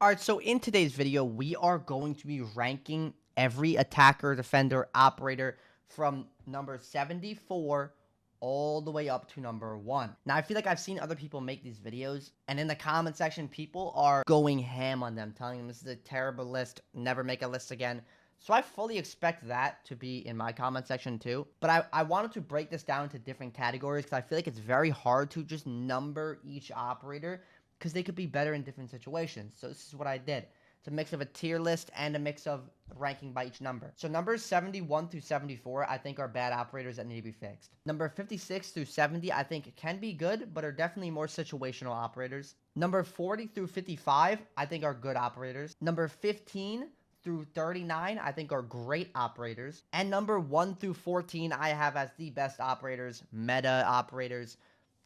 Alright, so in today's video, we are going to be ranking every attacker, defender, operator from number 74 all the way up to number 1. Now, I feel like I've seen other people make these videos, and in the comment section, people are going ham on them, telling them this is a terrible list, never make a list again. So I fully expect that to be in my comment section too. But I wanted to break this down into different categories because I feel like it's very hard to just number each operator because they could be better in different situations. So this is what I did. It's a mix of a tier list and a mix of ranking by each number. So numbers 71 through 74, I think are bad operators that need to be fixed. Number 56 through 70, I think can be good, but are definitely more situational operators. Number 40 through 55, I think are good operators. Number 15 through 39, I think are great operators. And number 1 through 14, I have as the best operators, meta operators,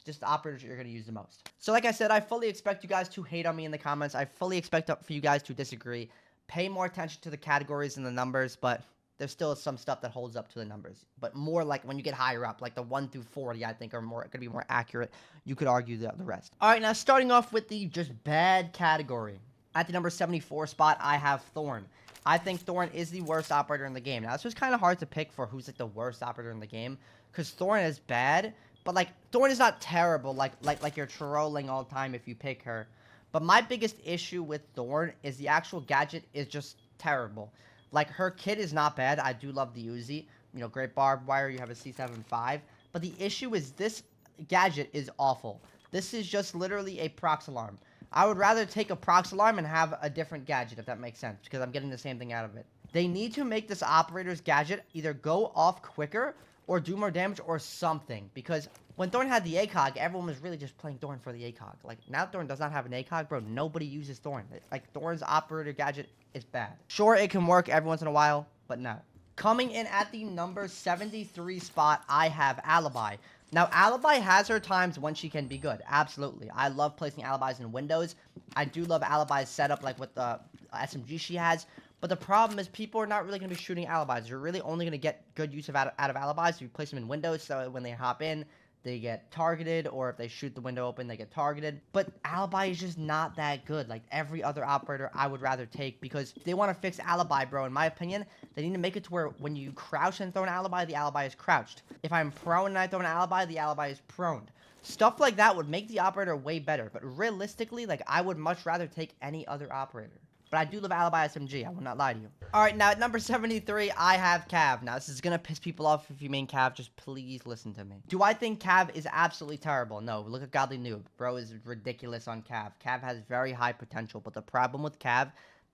just the operators you're going to use the most. So like I said, I fully expect you guys to hate on me in the comments. I fully expect for you guys to disagree. Pay more attention to the categories and the numbers, but there's still some stuff that holds up to the numbers. But more like when you get higher up, like the 1 through 40, I think are more going to be more accurate. You could argue the rest. All right, now starting off with the just bad category. At the number 74 spot, I have Thorn. I think Thorn is the worst operator in the game. Now, this was kind of hard to pick for who's like the worst operator in the game, because Thorn is bad, but like Thorn is not terrible. Like you're trolling all the time if you pick her. But my biggest issue with Thorn is the actual gadget is just terrible. Like her kit is not bad. I do love the Uzi. You know, great barbed wire. You have a C75. But the issue is this gadget is awful. This is just literally a prox alarm. I would rather take a prox alarm and have a different gadget, if that makes sense, because I'm getting the same thing out of it. They need to make this operator's gadget either go off quicker or do more damage or something, because when Thorn had the ACOG, everyone was really just playing Thorn for the ACOG. Like, now Thorn does not have an ACOG, bro. Nobody uses Thorn. Like, Thorn's operator gadget is bad. Sure, it can work every once in a while, but no. Coming in at the number 73 spot, I have Alibi. Now, Alibi has her times when she can be good. Absolutely. I love placing alibis in windows. I do love Alibi's setup, like with the SMG she has. But the problem is people are not really going to be shooting alibis. You're really only going to get good use out of alibis if you place them in windows, so when they hop in, they get targeted, or if they shoot the window open, they get targeted. But Alibi is just not that good. Like every other operator I would rather take, because if they want to fix Alibi, bro, in my opinion, they need to make it to where when you crouch and throw an alibi, the alibi is crouched. If I'm prone and I throw an alibi, the alibi is prone. Stuff like that would make the operator way better. But realistically, like, I would much rather take any other operator. But I do love Alibi SMG, I will not lie to you. Alright, now at number 73, I have Cav. Now, this is gonna piss people off if you main Cav, just please listen to me. Do I think Cav is absolutely terrible? No, look at Godly Noob. Bro is ridiculous on Cav. Cav has very high potential, but the problem with Cav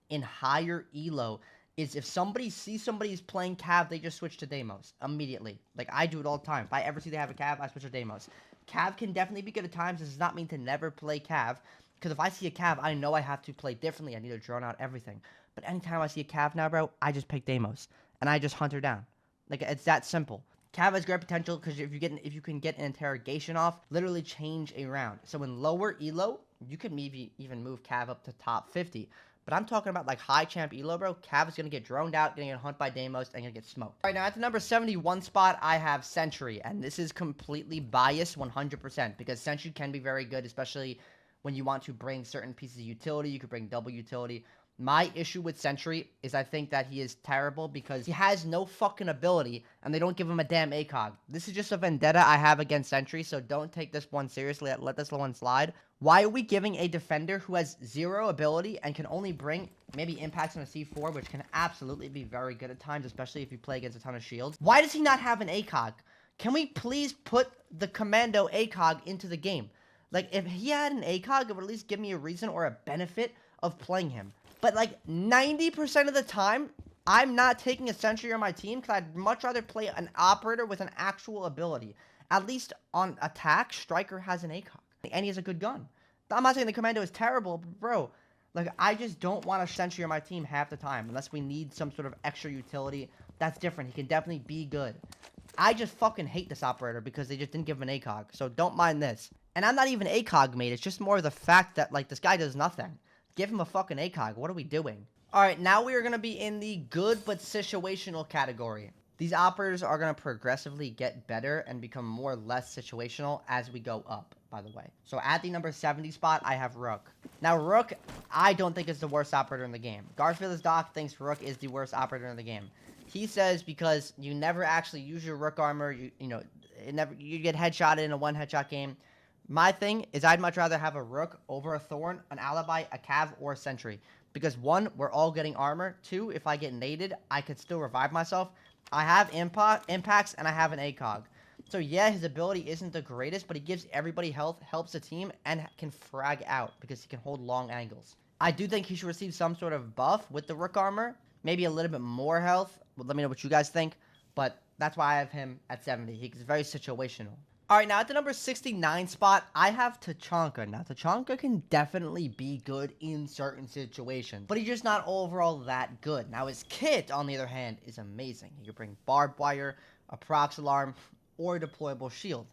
in higher elo is if somebody sees somebody's playing Cav, they just switch to Deimos immediately. Like, I do it all the time. If I ever see they have a Cav, I switch to Deimos. Cav can definitely be good at times. This does not mean to never play Cav. Because if I see a Cav, I know I have to play differently. I need to drone out everything. But anytime I see a Cav now, bro, I just pick Deimos. And I just hunt her down. Like, it's that simple. Cav has great potential because if you can get an interrogation off, literally change a round. So in lower elo, you could maybe even move Cav up to top 50. But I'm talking about like high champ elo, bro. Cav is going to get droned out, going to get hunt by Deimos, and going to get smoked. All right, now at the number 71 spot, I have Sentry. And this is completely biased 100% because Sentry can be very good, especially when you want to bring certain pieces of utility. You could bring double utility. My issue with Sentry is I think that he is terrible because he has no fucking ability and they don't give him a damn ACOG. This is just a vendetta I have against Sentry, so don't take this one seriously. Let this one slide. Why are we giving a defender who has zero ability and can only bring maybe impacts on a C4, which can absolutely be very good at times, especially if you play against a ton of shields? Why does he not have an ACOG? Can we please put the commando ACOG into the game? Like, if he had an ACOG, it would at least give me a reason or a benefit of playing him. But, like, 90% of the time, I'm not taking a Sentry on my team because I'd much rather play an operator with an actual ability. At least on attack, Striker has an ACOG. And he has a good gun. I'm not saying the Commando is terrible, but, bro, like, I just don't want a Sentry on my team half the time. Unless we need some sort of extra utility. That's different. He can definitely be good. I just fucking hate this operator because they just didn't give him an ACOG. So don't mind this. And I'm not even ACOG mate. It's just more the fact that, like, this guy does nothing. Give him a fucking ACOG. What are we doing? Alright, now we are going to be in the good but situational category. These operators are going to progressively get better and become more or less situational as we go up. by the way. So at the number 70 spot, I have Rook. Now, Rook, I don't think is the worst operator in the game. Garfield's Doc thinks Rook is the worst operator in the game. He says because you never actually use your Rook armor, you get headshotted in a one headshot game. My thing is I'd much rather have a Rook over a Thorn, an Alibi, a Cav, or a Sentry. Because 1, we're all getting armor. 2, if I get naded, I could still revive myself. I have impacts, and I have an ACOG. So yeah, his ability isn't the greatest, but he gives everybody health, helps the team, and can frag out because he can hold long angles. I do think he should receive some sort of buff with the Rook armor. Maybe a little bit more health. Well, let me know what you guys think. But that's why I have him at 70. He's very situational. All right, now at the number 69 spot, I have Settinqs. Now, Settinqs can definitely be good in certain situations, but he's just not overall that good. Now, his kit, on the other hand, is amazing. He can bring barbed wire, a prox alarm, or a deployable shield.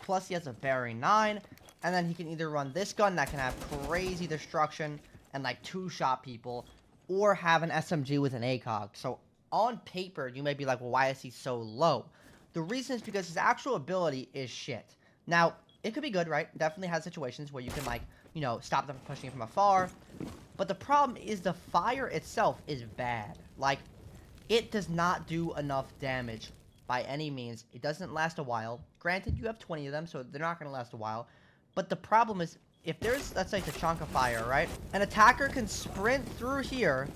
Plus, he has a Barry 9, and then he can either run this gun that can have crazy destruction and, like, two-shot people, or have an SMG with an ACOG. So, on paper, you may be like, well, why is he so low? The reason is because his actual ability is shit. Now, it could be good, right? Definitely has situations where you can, like, stop them from pushing from afar. But the problem is the fire itself is bad. Like, it does not do enough damage by any means. It doesn't last a while. Granted, you have 20 of them, so they're not going to last a while. But the problem is, if there's, let's say, the chunk of fire, right? An attacker can sprint through here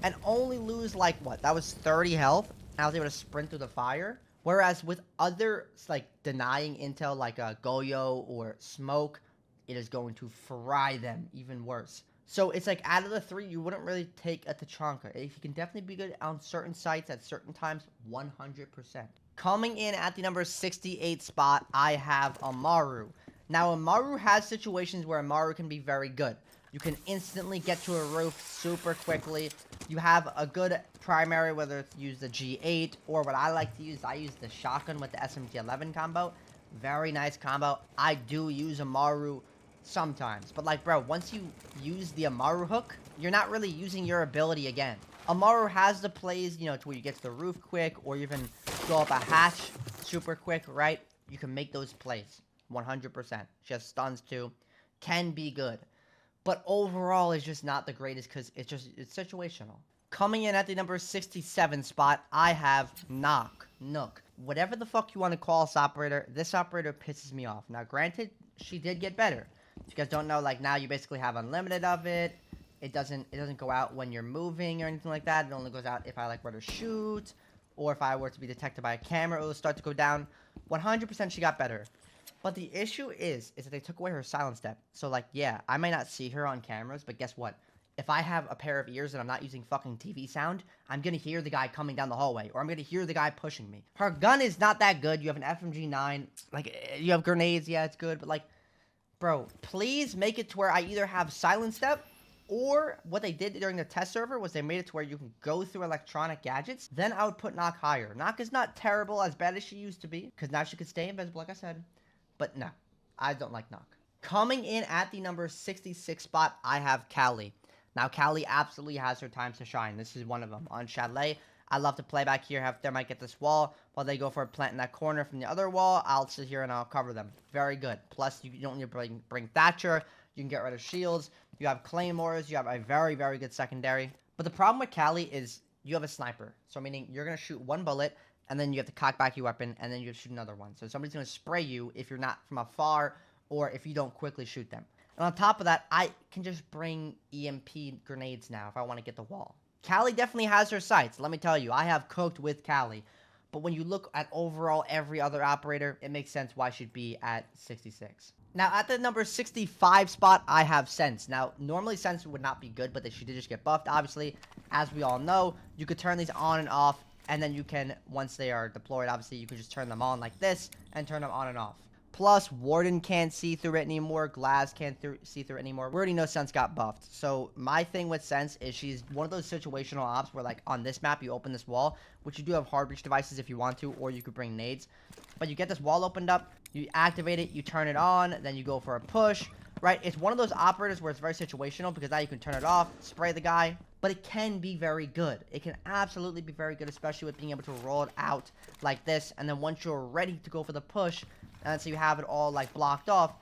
and only lose, like, what? That was 30 health. And I was able to sprint through the fire. Whereas with other, like, denying intel, like a Goyo or Smoke, it is going to fry them even worse. So it's like, out of the 3, you wouldn't really take a Settinqs. If you can definitely be good on certain sites at certain times, 100%. Coming in at the number 68 spot, I have Amaru. Now, Amaru has situations where Amaru can be very good. You can instantly get to a roof super quickly. You have a good primary, whether it's use the G8 or what I like to use. I use the shotgun with the SMG-11 combo. Very nice combo. I do use Amaru sometimes. But, like, bro, once you use the Amaru hook, you're not really using your ability again. Amaru has the plays, to where you get to the roof quick or even go up a hatch super quick, right? You can make those plays 100%. She has stuns too. Can be good. But overall, it's just not the greatest because it's situational. Coming in at the number 67 spot, I have Nook. Whatever the fuck you want to call this operator pisses me off. Now, granted, she did get better. If you guys don't know, like, now you basically have unlimited of it. It doesn't go out when you're moving or anything like that. It only goes out if I, like, were to shoot or if I were to be detected by a camera, it will start to go down. 100% she got better. But the issue is that they took away her silent step. So, like, yeah, I may not see her on cameras, but guess what? If I have a pair of ears and I'm not using fucking TV sound, I'm gonna hear the guy coming down the hallway, or I'm gonna hear the guy pushing me. Her gun is not that good. You have an FMG-9. Like, you have grenades. Yeah, it's good. But, like, bro, please make it to where I either have silent step, or what they did during the test server was they made it to where you can go through electronic gadgets. Then I would put Nock higher. Nock is not terrible, as bad as she used to be, because now she could stay invisible, like I said. But no, I don't like Nock. Coming in at the number 66 spot, I have Callie. Now, Callie absolutely has her times to shine. This is one of them. On Chalet, I love to play back here, have them might get this wall. While they go for a plant in that corner from the other wall, I'll sit here and I'll cover them. Very good. Plus, you don't need to bring Thatcher. You can get rid of shields. You have claymores. You have a very, very good secondary. But the problem with Callie is you have a sniper. So, meaning you're going to shoot one bullet, and then you have to cock back your weapon, and then you shoot another one. So somebody's going to spray you if you're not from afar, or if you don't quickly shoot them. And on top of that, I can just bring EMP grenades now if I want to get the wall. Callie definitely has her sights. Let me tell you, I have cooked with Callie. But when you look at overall every other operator, it makes sense why she'd be at 66. Now, at the number 65 spot, I have Sens. Now, normally Sens would not be good, but she did just get buffed, obviously. As we all know, you could turn these on and off. And then you can, once they are deployed, obviously, you can just turn them on like this and turn them on and off. Plus, Warden can't see through it anymore. Glass can't see through it anymore. We already know Sens got buffed. So, my thing with Sens is she's one of those situational ops where, like, on this map, you open this wall, which you do have hard breach devices if you want to, or you could bring nades. But you get this wall opened up, you activate it, you turn it on, then you go for a push, right? It's one of those operators where it's very situational because now you can turn it off, spray the guy. But it can be very good. It can absolutely be very good, especially with being able to roll it out like this. And then once you're ready to go for the push, and so you have it all, like, blocked off,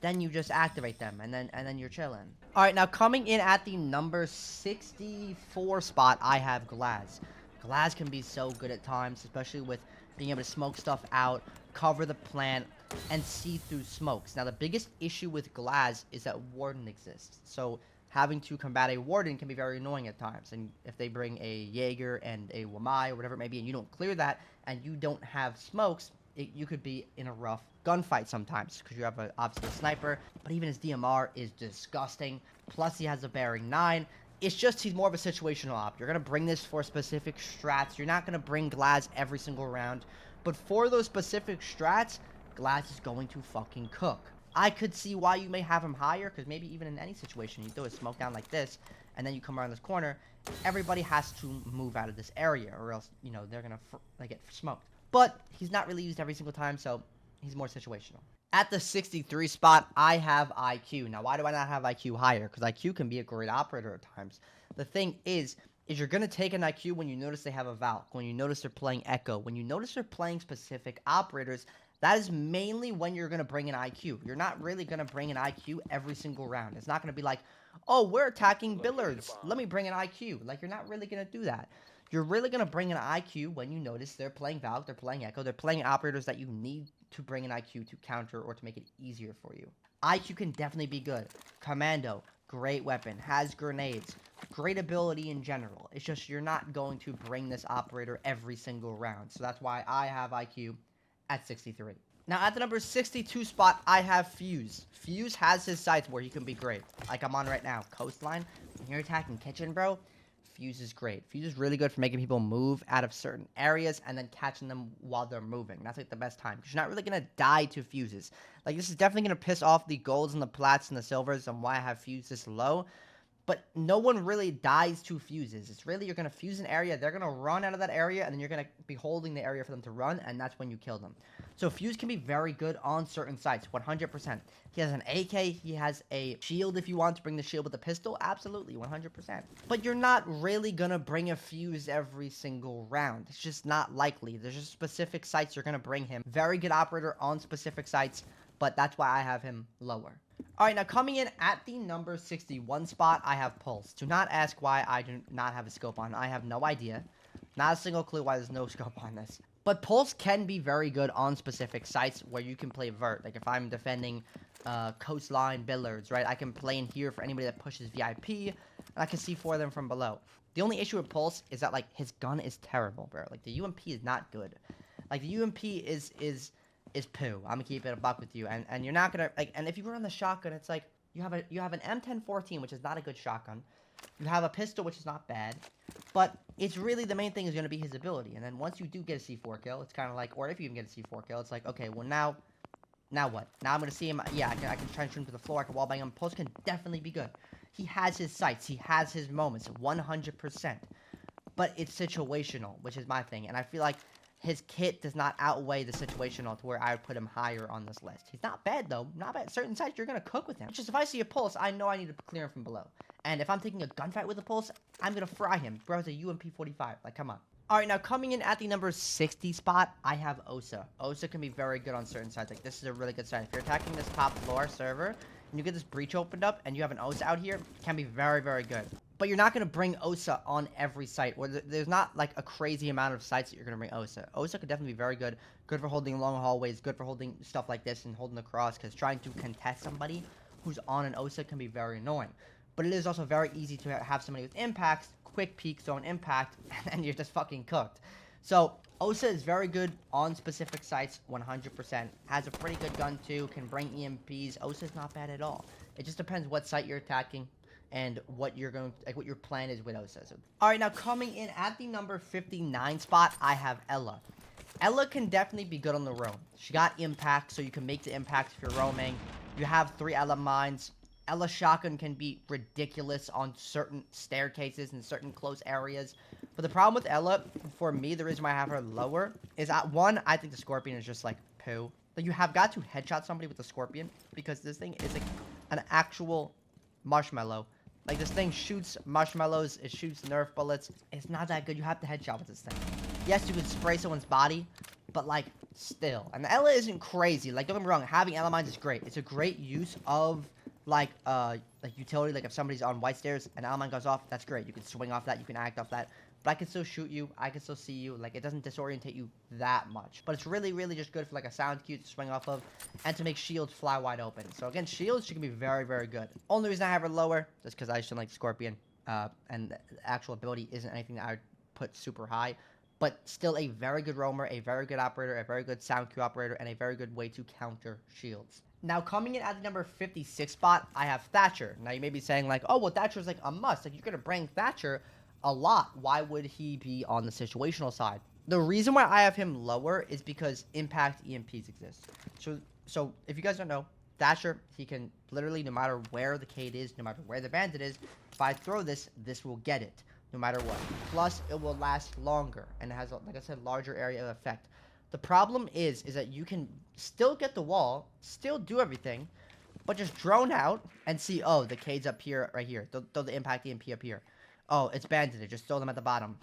then you just activate them, and then you're chilling. All right, now coming in at the number 64 spot, I have Glass. Glass can be so good at times, especially with being able to smoke stuff out, cover the plant, and see through smokes. Now, the biggest issue with Glass is that Warden exists. So having to combat a Warden can be very annoying at times. And if they bring a Jaeger and a Wamai or whatever it may be, and you don't clear that, and you don't have smokes, you could be in a rough gunfight sometimes because you have obviously a sniper, but even his DMR is disgusting. Plus, he has a bearing 9. It's just he's more of a situational op. You're going to bring this for specific strats. You're not going to bring Glass every single round. But for those specific strats, Glass is going to fucking cook. I could see why you may have him higher, because maybe even in any situation, you throw a smoke down like this, and then you come around this corner, everybody has to move out of this area, or else, you know, they're going to get smoked. But he's not really used every single time, so he's more situational. At the 63 spot, I have IQ. Now, why do I not have IQ higher? Because IQ can be a great operator at times. The thing is you're going to take an IQ when you notice they have a Valk, when you notice they're playing Echo, when you notice they're playing specific operators. That is mainly when you're going to bring an IQ. You're not really going to bring an IQ every single round. It's not going to be like, oh, we're attacking Billards, let me bring an IQ. Like, you're not really going to do that. You're really going to bring an IQ when you notice they're playing Valk, they're playing Echo, they're playing operators that you need to bring an IQ to counter or to make it easier for you. IQ can definitely be good. Commando, great weapon, has grenades, great ability in general. It's just you're not going to bring this operator every single round. So that's why I have IQ at 63. Now, at the number 62 spot, I have Fuse. Fuse has his sites where he can be great. Like I'm on right now, Coastline. When you're attacking Kitchen, bro, Fuse is great. Fuse is really good for making people move out of certain areas and then catching them while they're moving. That's like the best time, because you're not really going to die to Fuses. Like, this is definitely going to piss off the golds and the plats and the silvers and why I have Fuse this low. But no one really dies to Fuses. It's really, you're going to fuse an area, they're going to run out of that area, and then you're going to be holding the area for them to run, and that's when you kill them. So Fuse can be very good on certain sites, 100%. He has an AK, he has a shield if you want to bring the shield with a pistol, absolutely, 100%. But you're not really going to bring a Fuse every single round. It's just not likely. There's just specific sites you're going to bring him. Very good operator on specific sites, but that's why I have him lower. All right, now coming in at the number 61 spot, I have Pulse. Do not ask why I do not have a scope on. I have no idea. Not a single clue why there's no scope on this. But Pulse can be very good on specific sites where you can play vert. Like if I'm defending Coastline, Billards, right? I can play in here for anybody that pushes VIP, and I can see 4 of them from below. The only issue with Pulse is that, like, his gun is terrible, bro. Like, the UMP is not good. Like, the UMP is poo. I'm gonna keep it a buck with you, and you're not gonna, like, and if you run the shotgun, it's like you have an M1014, which is not a good shotgun. You have a pistol, which is not bad, but it's really the main thing is gonna be his ability. And then once you do get a C4 kill, it's kind of like, or if you even get a C4 kill, it's like, okay, well now what? Now I'm gonna see him. Yeah, I can try and shoot him to the floor. I can wallbang him. Pulse can definitely be good. He has his sights. He has his moments, 100%. But it's situational, which is my thing, and I feel like his kit does not outweigh the situational to where I would put him higher on this list. He's not bad, though. Not bad. Certain sites, you're going to cook with him. It's just if I see a Pulse, I know I need to clear him from below. And if I'm taking a gunfight with a Pulse, I'm going to fry him. Bro, it's a UMP 45. Like, come on. All right, now coming in at the number 60 spot, I have Osa. Osa can be very good on certain sites. Like, this is a really good site. If you're attacking this top floor server, and you get this breach opened up, and you have an Osa out here, it can be very, very good. But you're not going to bring Osa on every site. There's not, like, a crazy amount of sites that you're going to bring Osa. Osa could definitely be very good. Good for holding long hallways. Good for holding stuff like this and holding the cross. Because trying to contest somebody who's on an Osa can be very annoying. But it is also very easy to have somebody with impacts, quick peek, zone impact, and then you're just fucking cooked. So, Osa is very good on specific sites, 100%. Has a pretty good gun, too. Can bring EMPs. Osa is not bad at all. It just depends what site you're attacking and what you're going, like, what your plan is with Osa. So, all right, now coming in at the number 59 spot, I have Ella. Ella can definitely be good on the roam. She got impact, so you can make the impact if you're roaming. You have 3 Ella mines. Ella shotgun can be ridiculous on certain staircases and certain close areas. But the problem with Ella, for me, the reason why I have her lower, is that, one, I think the Scorpion is just, like, poo. Like, you have got to headshot somebody with the Scorpion, because this thing is, like, an actual marshmallow. Like, this thing shoots marshmallows, it shoots Nerf bullets. It's not that good. You have to headshot with this thing. Yes, you can spray someone's body, but like still. And the Ela isn't crazy. Like don't get me wrong, having Ela mines is great. It's a great use of like utility. Like if somebody's on white stairs and Ela mine goes off, that's great. You can swing off that, you can act off that. But I can still shoot you, I can still see you. Like it doesn't disorientate you that much. But it's really, really just good for like a sound cue to swing off of and to make shields fly wide open. So again, shields, she can be very, very good. Only reason I have her lower is because I just don't like Scorpion. And the actual ability isn't anything that I would put super high. But still a very good roamer, a very good operator, a very good sound cue operator, and a very good way to counter shields. Now, coming in at the number 56 spot, I have Thatcher. Now, you may be saying, like, oh, well, Thatcher's like a must. Like, you're going to bring Thatcher a lot. Why would he be on the situational side? The reason why I have him lower is because impact EMPs exist. So if you guys don't know, Thatcher, he can literally, no matter where the Cade is, no matter where the Bandit is, if I throw this, this will get it. No matter what. Plus, it will last longer, and it has, like I said, larger area of effect. The problem is that you can still get the wall, still do everything, but just drone out and see, oh, the Cade's up here, right here. Throw the impact EMP up here. Oh, it's banded. Just throw them at the bottom.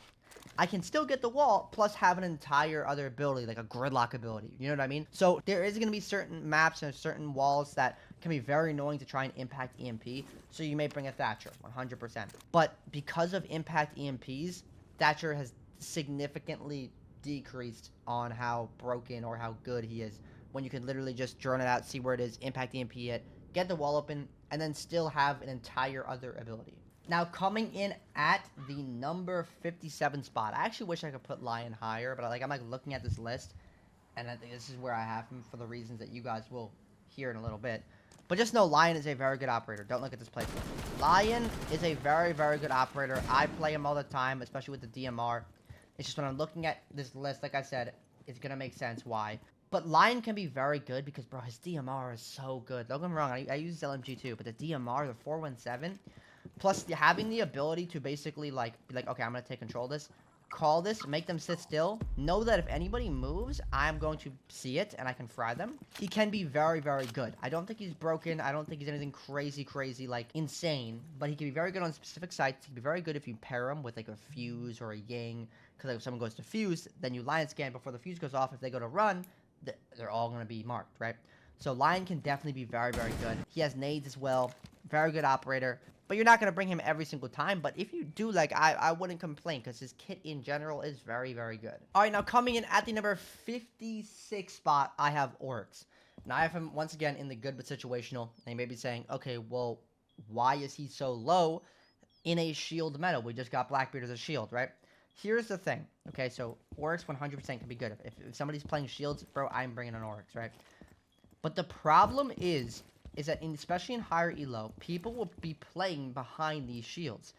I can still get the wall, plus have an entire other ability, like a gridlock ability. You know what I mean? So there is going to be certain maps and certain walls that can be very annoying to try and impact EMP. So you may bring a Thatcher, 100%. But because of impact EMPs, Thatcher has significantly decreased on how broken or how good he is. When you can literally just drone it out, see where it is, impact EMP it, get the wall open, and then still have an entire other ability. Now, coming in at the number 57 spot, I actually wish I could put Lion higher, but I'm looking at this list, and I think this is where I have him for the reasons that you guys will hear in a little bit. But just know Lion is a very good operator. Don't look at this playthrough. Lion is a very, very good operator. I play him all the time, especially with the DMR. It's just when I'm looking at this list, like I said, it's going to make sense why. But Lion can be very good because, bro, his DMR is so good. Don't get me wrong, I use LMG too, but the DMR, the 417... Plus, having the ability to basically, be like, okay, I'm going to take control of this. Call this, make them sit still. Know that if anybody moves, I'm going to see it, and I can fry them. He can be very, very good. I don't think he's broken. I don't think he's anything crazy, like, insane. But he can be very good on specific sites. He can be very good if you pair him with, like, a fuse or a Ying. Because like, if someone goes to fuse, then you Lion scan before the fuse goes off. If they go to run, they're all going to be marked, right? So Lion can definitely be very, very good. He has nades as well. Very good operator. But you're not going to bring him every single time. But if you do, like, I wouldn't complain because his kit in general is very, very good. All right, now coming in at the number 56 spot, I have Oryx. Now, I have him, once again, in the good but situational. And you may be saying, okay, well, why is he so low in a shield meta? We just got Blackbeard as a shield, right? Here's the thing. Okay, so Oryx 100% can be good. If somebody's playing shields, bro, I'm bringing an Oryx, right? But the problem is that especially in higher elo, people will be playing behind these shields.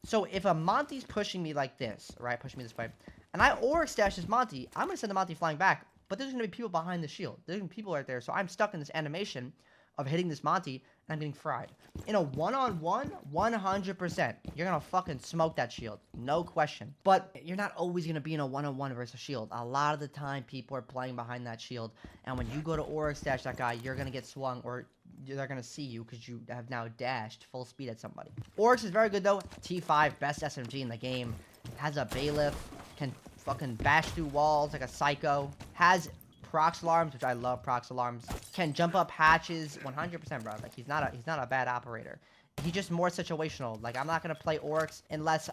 So if a Monty's pushing me like this, right, pushing me this way, and I Oryx dash this Monty, I'm going to send the Monty flying back, but there's going to be people behind the shield. There's going to be people right there, so I'm stuck in this animation of hitting this Monty, and I'm getting fried. In a one-on-one, 100%, you're going to fucking smoke that shield. No question. But you're not always going to be in a one-on-one versus a shield. A lot of the time, people are playing behind that shield, and when you go to Oryx dash that guy, you're going to get swung, or they're going to see you because you have now dashed full speed at somebody. Oryx is very good, though. T5, best SMG in the game. Has a bailiff, can fucking bash through walls like a psycho. Has prox alarms, which I love prox alarms. Can jump up hatches 100%, bro. Like, he's not a bad operator. He's just more situational. Like, I'm not going to play Oryx unless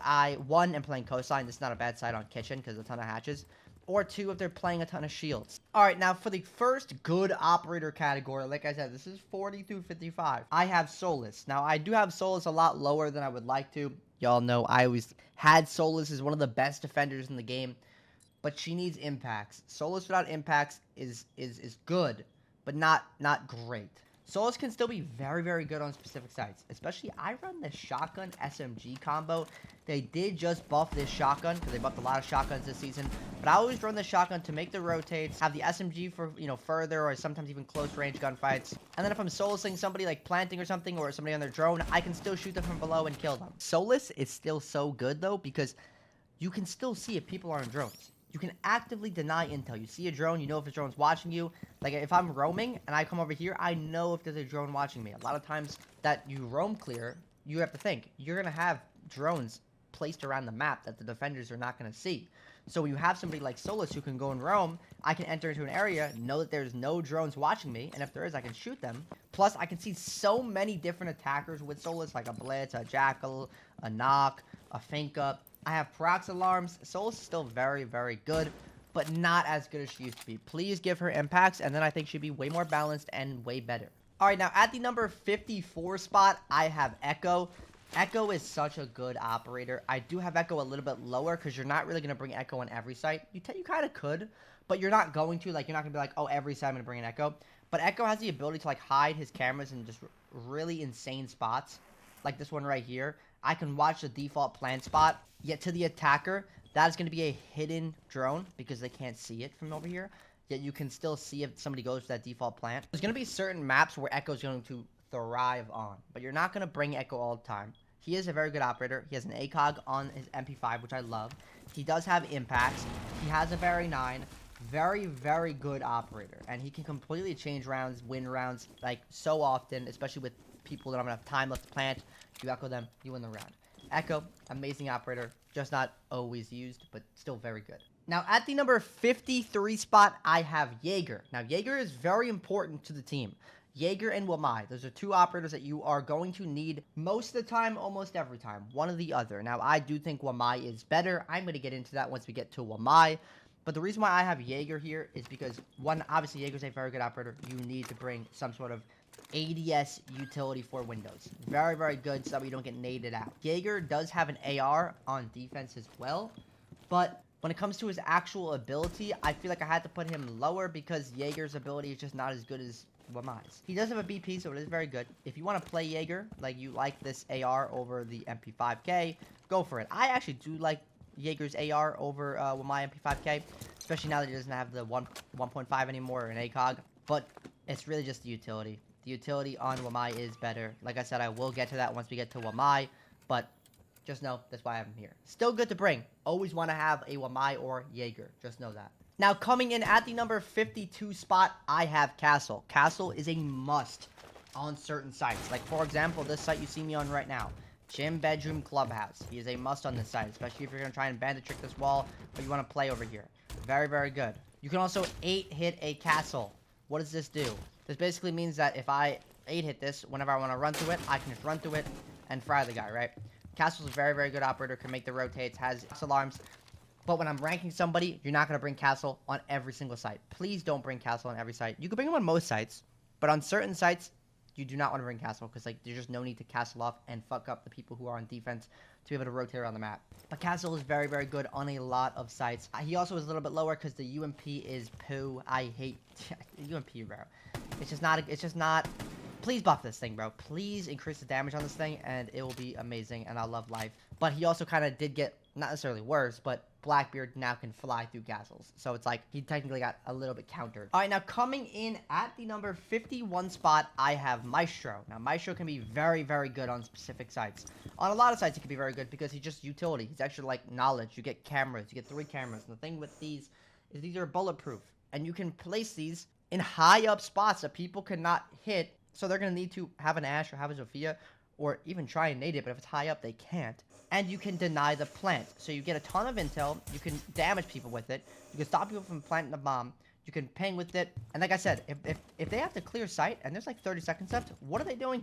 one, am playing coastline. This is not a bad side on kitchen because a ton of hatches. Or two, if they're playing a ton of shields. All right, now for the first good operator category, like I said, this is 40 through 55. I have Solus. Now, I do have Solus a lot lower than I would like to. Y'all know I always had Solus as one of the best defenders in the game. But she needs impacts. Solus without impacts is good, but not great. Solus can still be very, very good on specific sites. Especially, I run the shotgun SMG combo. They did just buff this shotgun, because they buffed a lot of shotguns this season. But I always run the shotgun to make the rotates, have the SMG for, further or sometimes even close range gunfights. And then if I'm Solusing somebody like planting or something, or somebody on their drone, I can still shoot them from below and kill them. Solus is still so good, though, because you can still see if people are on drones. You can actively deny intel. You see a drone, you know if a drone's watching you. Like, if I'm roaming and I come over here, I know if there's a drone watching me. A lot of times that you roam clear, you have to think. You're going to have drones placed around the map that the defenders are not going to see. So when you have somebody like Solus who can go and roam, I can enter into an area, know that there's no drones watching me, and if there is, I can shoot them. Plus, I can see so many different attackers with Solus, like a Blitz, a Jackal, a Knock, a Finka. I have prox alarms. Solus is still very, very good, but not as good as she used to be. Please give her impacts, and then I think she'd be way more balanced and way better. All right, now at the number 54 spot, I have Echo. Echo is such a good operator. I do have Echo a little bit lower because you're not really going to bring Echo on every site. You kind of could, but you're not going to. Like, you're not going to be like, oh, every site I'm going to bring an Echo. But Echo has the ability to, like, hide his cameras in just really insane spots. Like this one right here. I can watch the default plant spot. Yet to the attacker, that is going to be a hidden drone because they can't see it from over here. Yet you can still see if somebody goes to that default plant. There's going to be certain maps where Echo is going to thrive on, but you're not going to bring Echo all the time. He is a very good operator. He has an ACOG on his MP5, which I love. He does have impacts. He has a very 9. Very, very good operator. And he can completely change rounds, win rounds, like, so often, especially with people that don't have time left to plant. You Echo them, you win the round. Echo, amazing operator. Just not always used, but still very good. Now, at the number 53 spot, I have Jaeger. Now, Jaeger is very important to the team. Jaeger and Wamai. Those are two operators that you are going to need most of the time, almost every time. One or the other. Now, I do think Wamai is better. I'm going to get into that once we get to Wamai. But the reason why I have Jaeger here is because, one, obviously Jaeger's a very good operator. You need to bring some sort of ADS utility for Windows. Very, very good so that we don't get naded out. Jaeger does have an AR on defense as well. But when it comes to his actual ability, I feel like I had to put him lower because Jaeger's ability is just not as good as Wamai's. He does have a BP, so it is very good. If you want to play Jaeger, like you like this AR over the MP5K, go for it. I actually do like Jaeger's AR over Wamai MP5K, especially now that he doesn't have the 1.5 anymore or an ACOG. But it's really just the utility. The utility on Wamai is better. Like I said, I will get to that once we get to Wamai, but just know that's why I have him here. Still good to bring. Always want to have a Wamai or Jaeger. Just know that. Now, coming in at the number 52 spot, I have Castle. Castle is a must on certain sites. Like, for example, this site you see me on right now. Gym, bedroom, clubhouse. He is a must on this site, especially if you're going to try and bandit trick this wall or you want to play over here. Very, very good. You can also 8-hit a castle. What does this do? This basically means that if I 8-hit this, whenever I want to run through it, I can just run through it and fry the guy, right? Castle's a very, very good operator, can make the rotates, has alarms. But when I'm ranking somebody, you're not going to bring Castle on every single site. Please don't bring Castle on every site. You can bring him on most sites, but on certain sites, you do not want to bring Castle because, like, there's just no need to castle off and fuck up the people who are on defense to be able to rotate around the map. But Castle is very, very good on a lot of sites. He also is a little bit lower because the UMP is poo. I hate UMP, bro. It's just not. Please buff this thing, bro. Please increase the damage on this thing, and it will be amazing, and I'll love life. But he also kind of did get, not necessarily worse, but Blackbeard now can fly through castles. So it's like, he technically got a little bit countered. All right, now coming in at the number 51 spot, I have Maestro. Now, Maestro can be very, very good on specific sites. On a lot of sites, he can be very good because he's just utility. He's actually like knowledge. You get cameras. You get 3 cameras. And the thing with these is these are bulletproof. And you can place these in high up spots that people cannot hit. So they're going to need to have an Ashe or have a Zofia or even try and nade it, but if it's high up, they can't. And you can deny the plant. So you get a ton of intel, you can damage people with it, you can stop people from planting a bomb, you can ping with it, and like I said, if they have to clear sight, and there's like 30 seconds left, what are they doing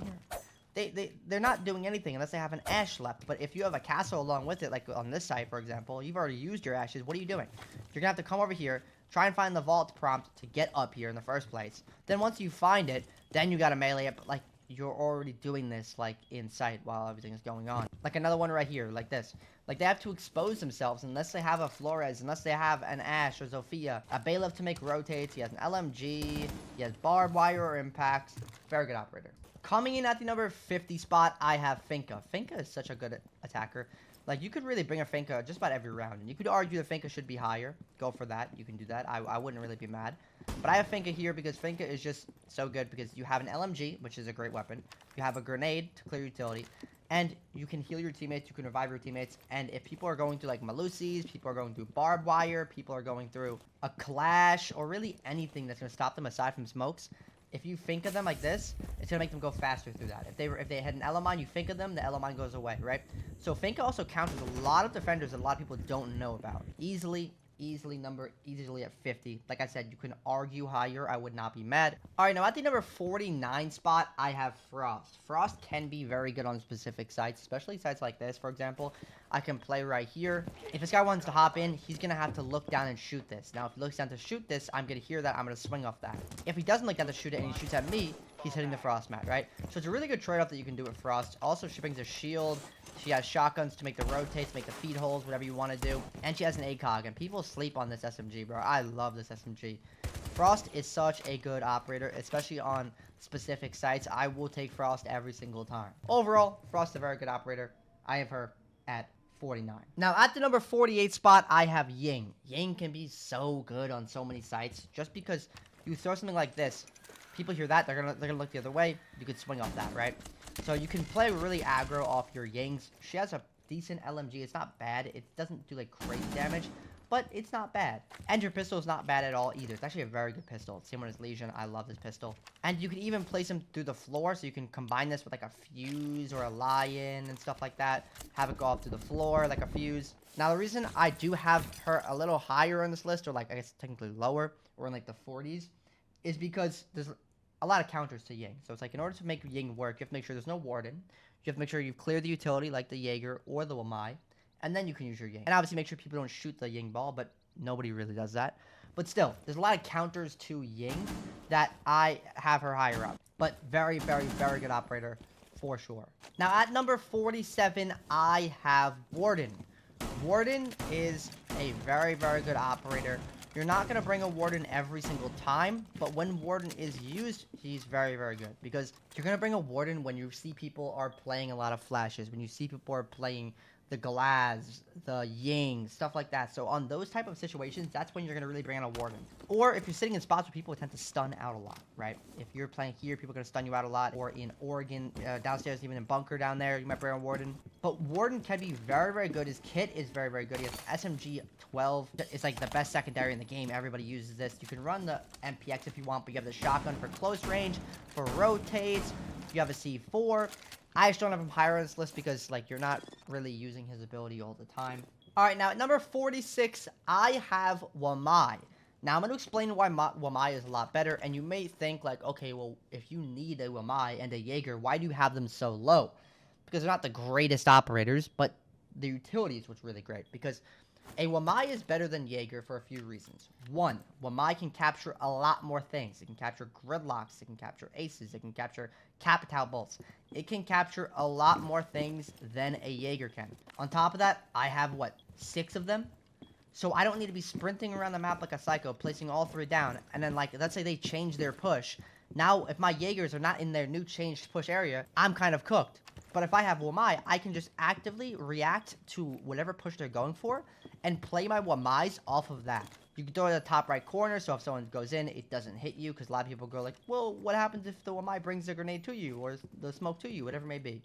here? They're not doing anything unless they have an Ashe left, but if you have a castle along with it, like on this site, for example, you've already used your Ashes, what are you doing? You're gonna have to come over here, try and find the vault prompt to get up here in the first place. Then once you find it, then you gotta melee it, but like, you're already doing this, like, in sight while everything is going on. Like another one right here, like this. Like, they have to expose themselves unless they have a Flores, unless they have an Ashe or Zofia. A Bailiff to make rotates, he has an LMG, he has barbed wire or impacts. Very good operator. Coming in at the number 50 spot, I have Finka. Finka is such a good attacker. Like, you could really bring a Finka just about every round. And you could argue that Finka should be higher. Go for that. You can do that. I wouldn't really be mad. But I have Finka here because Finka is just so good because you have an LMG, which is a great weapon. You have a grenade to clear utility. And you can heal your teammates. You can revive your teammates. And if people are going through, like, Malusis, people are going through barbed wire, people are going through a clash, or really anything that's going to stop them aside from smokes, if you think of them like this, it's gonna make them go faster through that. If they had an Elo mine, you think of them, the Elo mine goes away, right? So Finka also counters a lot of defenders that a lot of people don't know about. Easily at 50. Like I said, you can argue higher. I would not be mad. All right, now at the number 49 spot, I have Frost. Frost can be very good on specific sites, especially sites like this, for example. I can play right here. If this guy wants to hop in, he's going to have to look down and shoot this. Now, if he looks down to shoot this, I'm going to hear that. I'm going to swing off that. If he doesn't look down to shoot it and he shoots at me, he's hitting the Frost mat, right? So it's a really good trade-off that you can do with Frost. Also, she brings a shield. She has shotguns to make the rotates, make the feed holes, whatever you want to do. And she has an ACOG, and people sleep on this SMG, bro. I love this SMG. Frost is such a good operator, especially on specific sites. I will take Frost every single time. Overall, Frost is a very good operator. I have her at 49. Now, at the number 48 spot, I have Ying. Ying can be so good on so many sites, just because you throw something like this. People hear that, they're gonna look the other way. You could swing off that, right? So you can play really aggro off your Yings. She has a decent LMG. It's not bad. It doesn't do like crazy damage, but it's not bad. And your pistol is not bad at all either. It's actually a very good pistol. Same one as Legion. I love this pistol. And you can even place him through the floor, so you can combine this with like a fuse or a lion and stuff like that. Have it go off through the floor like a fuse. Now, the reason I do have her a little higher on this list, or like I guess technically lower, or in like the 40s, is because there's a lot of counters to Ying. So it's like, in order to make Ying work, you have to make sure there's no Warden. You have to make sure you've cleared the utility, like the Jaeger or the Wamai, and then you can use your Ying. And obviously make sure people don't shoot the Ying ball, but nobody really does that. But still, there's a lot of counters to Ying that I have her higher up. But very, very, very good operator for sure. Now, at number 47, I have Warden. Warden is a very, very good operator. You're not going to bring a Warden every single time, but when Warden is used, he's very, very good. Because you're going to bring a Warden when you see people are playing a lot of flashes, when you see people are playing the Glaz, the Ying, stuff like that. So on those type of situations, that's when you're going to really bring in a Warden. Or if you're sitting in spots where people tend to stun out a lot, right? If you're playing here, people are going to stun you out a lot. Or in Oregon, downstairs, even in Bunker down there, you might bring a Warden. But Warden can be very, very good. His kit is very, very good. He has SMG 12. It's like the best secondary in the game. Everybody uses this. You can run the MPX if you want, but you have the shotgun for close range, for rotates. You have a C4. I just don't have him higher on this list because, like, you're not really using his ability all the time. All right, now at number 46, I have Wamai. Now, I'm going to explain why Wamai is a lot better, and you may think, like, okay, well, if you need a Wamai and a Jaeger, why do you have them so low? Because they're not the greatest operators, but the utility is what's really great. Because a Wamai is better than Jaeger for a few reasons. One, Wamai can capture a lot more things. It can capture gridlocks, it can capture aces, it can capture capital bolts. It can capture a lot more things than a Jaeger can. On top of that, I have, what, 6 of them? So I don't need to be sprinting around the map like a psycho, placing all 3 down. And then, like, let's say they change their push. Now, if my Jaegers are not in their new changed push area, I'm kind of cooked. But if I have Wamai, I can just actively react to whatever push they're going for and play my Wamais off of that. You can throw it at the top right corner, so if someone goes in, it doesn't hit you, because a lot of people go like, well, what happens if the Wamai brings the grenade to you, or the smoke to you, whatever it may be.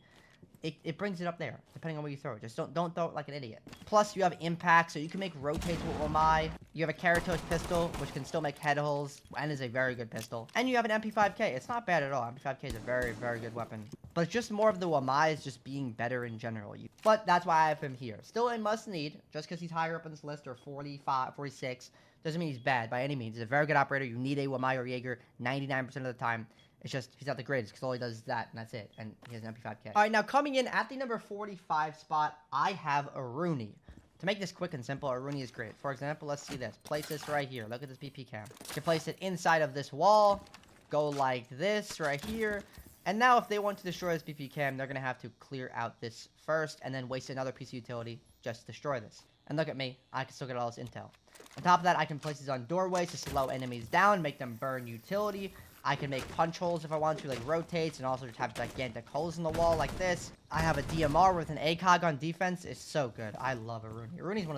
It brings it up there, depending on where you throw it. Just don't throw it like an idiot. Plus, you have impact, so you can make rotates with Wamai. You have a Karatos pistol, which can still make head holes, and is a very good pistol. And you have an MP5K. It's not bad at all. MP5K is a very, very good weapon. But it's just more of the Wamais just being better in general. But that's why I have him here. Still a must-need, just because he's higher up on this list, or 45, 46, doesn't mean he's bad by any means. He's a very good operator. You need a Wamai or Jaeger 99% of the time. It's just, he's not the greatest, because all he does is that, and that's it. And he has an MP5K. All right, now coming in at the number 45 spot, I have Aruni. To make this quick and simple, Aruni is great. For example, let's see this. Place this right here. Look at this BP cam. You can place it inside of this wall. Go like this right here. And now if they want to destroy this BP cam, they're going to have to clear out this first, and then waste another piece of utility just to destroy this. And look at me. I can still get all this intel. On top of that, I can place these on doorways to slow enemies down, make them burn utility. I can make punch holes if I want to, like rotates, and also just have gigantic holes in the wall like this. I have a DMR with an ACOG on defense. It's so good. I love Aruni. Aruni's one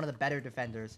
of the better defenders,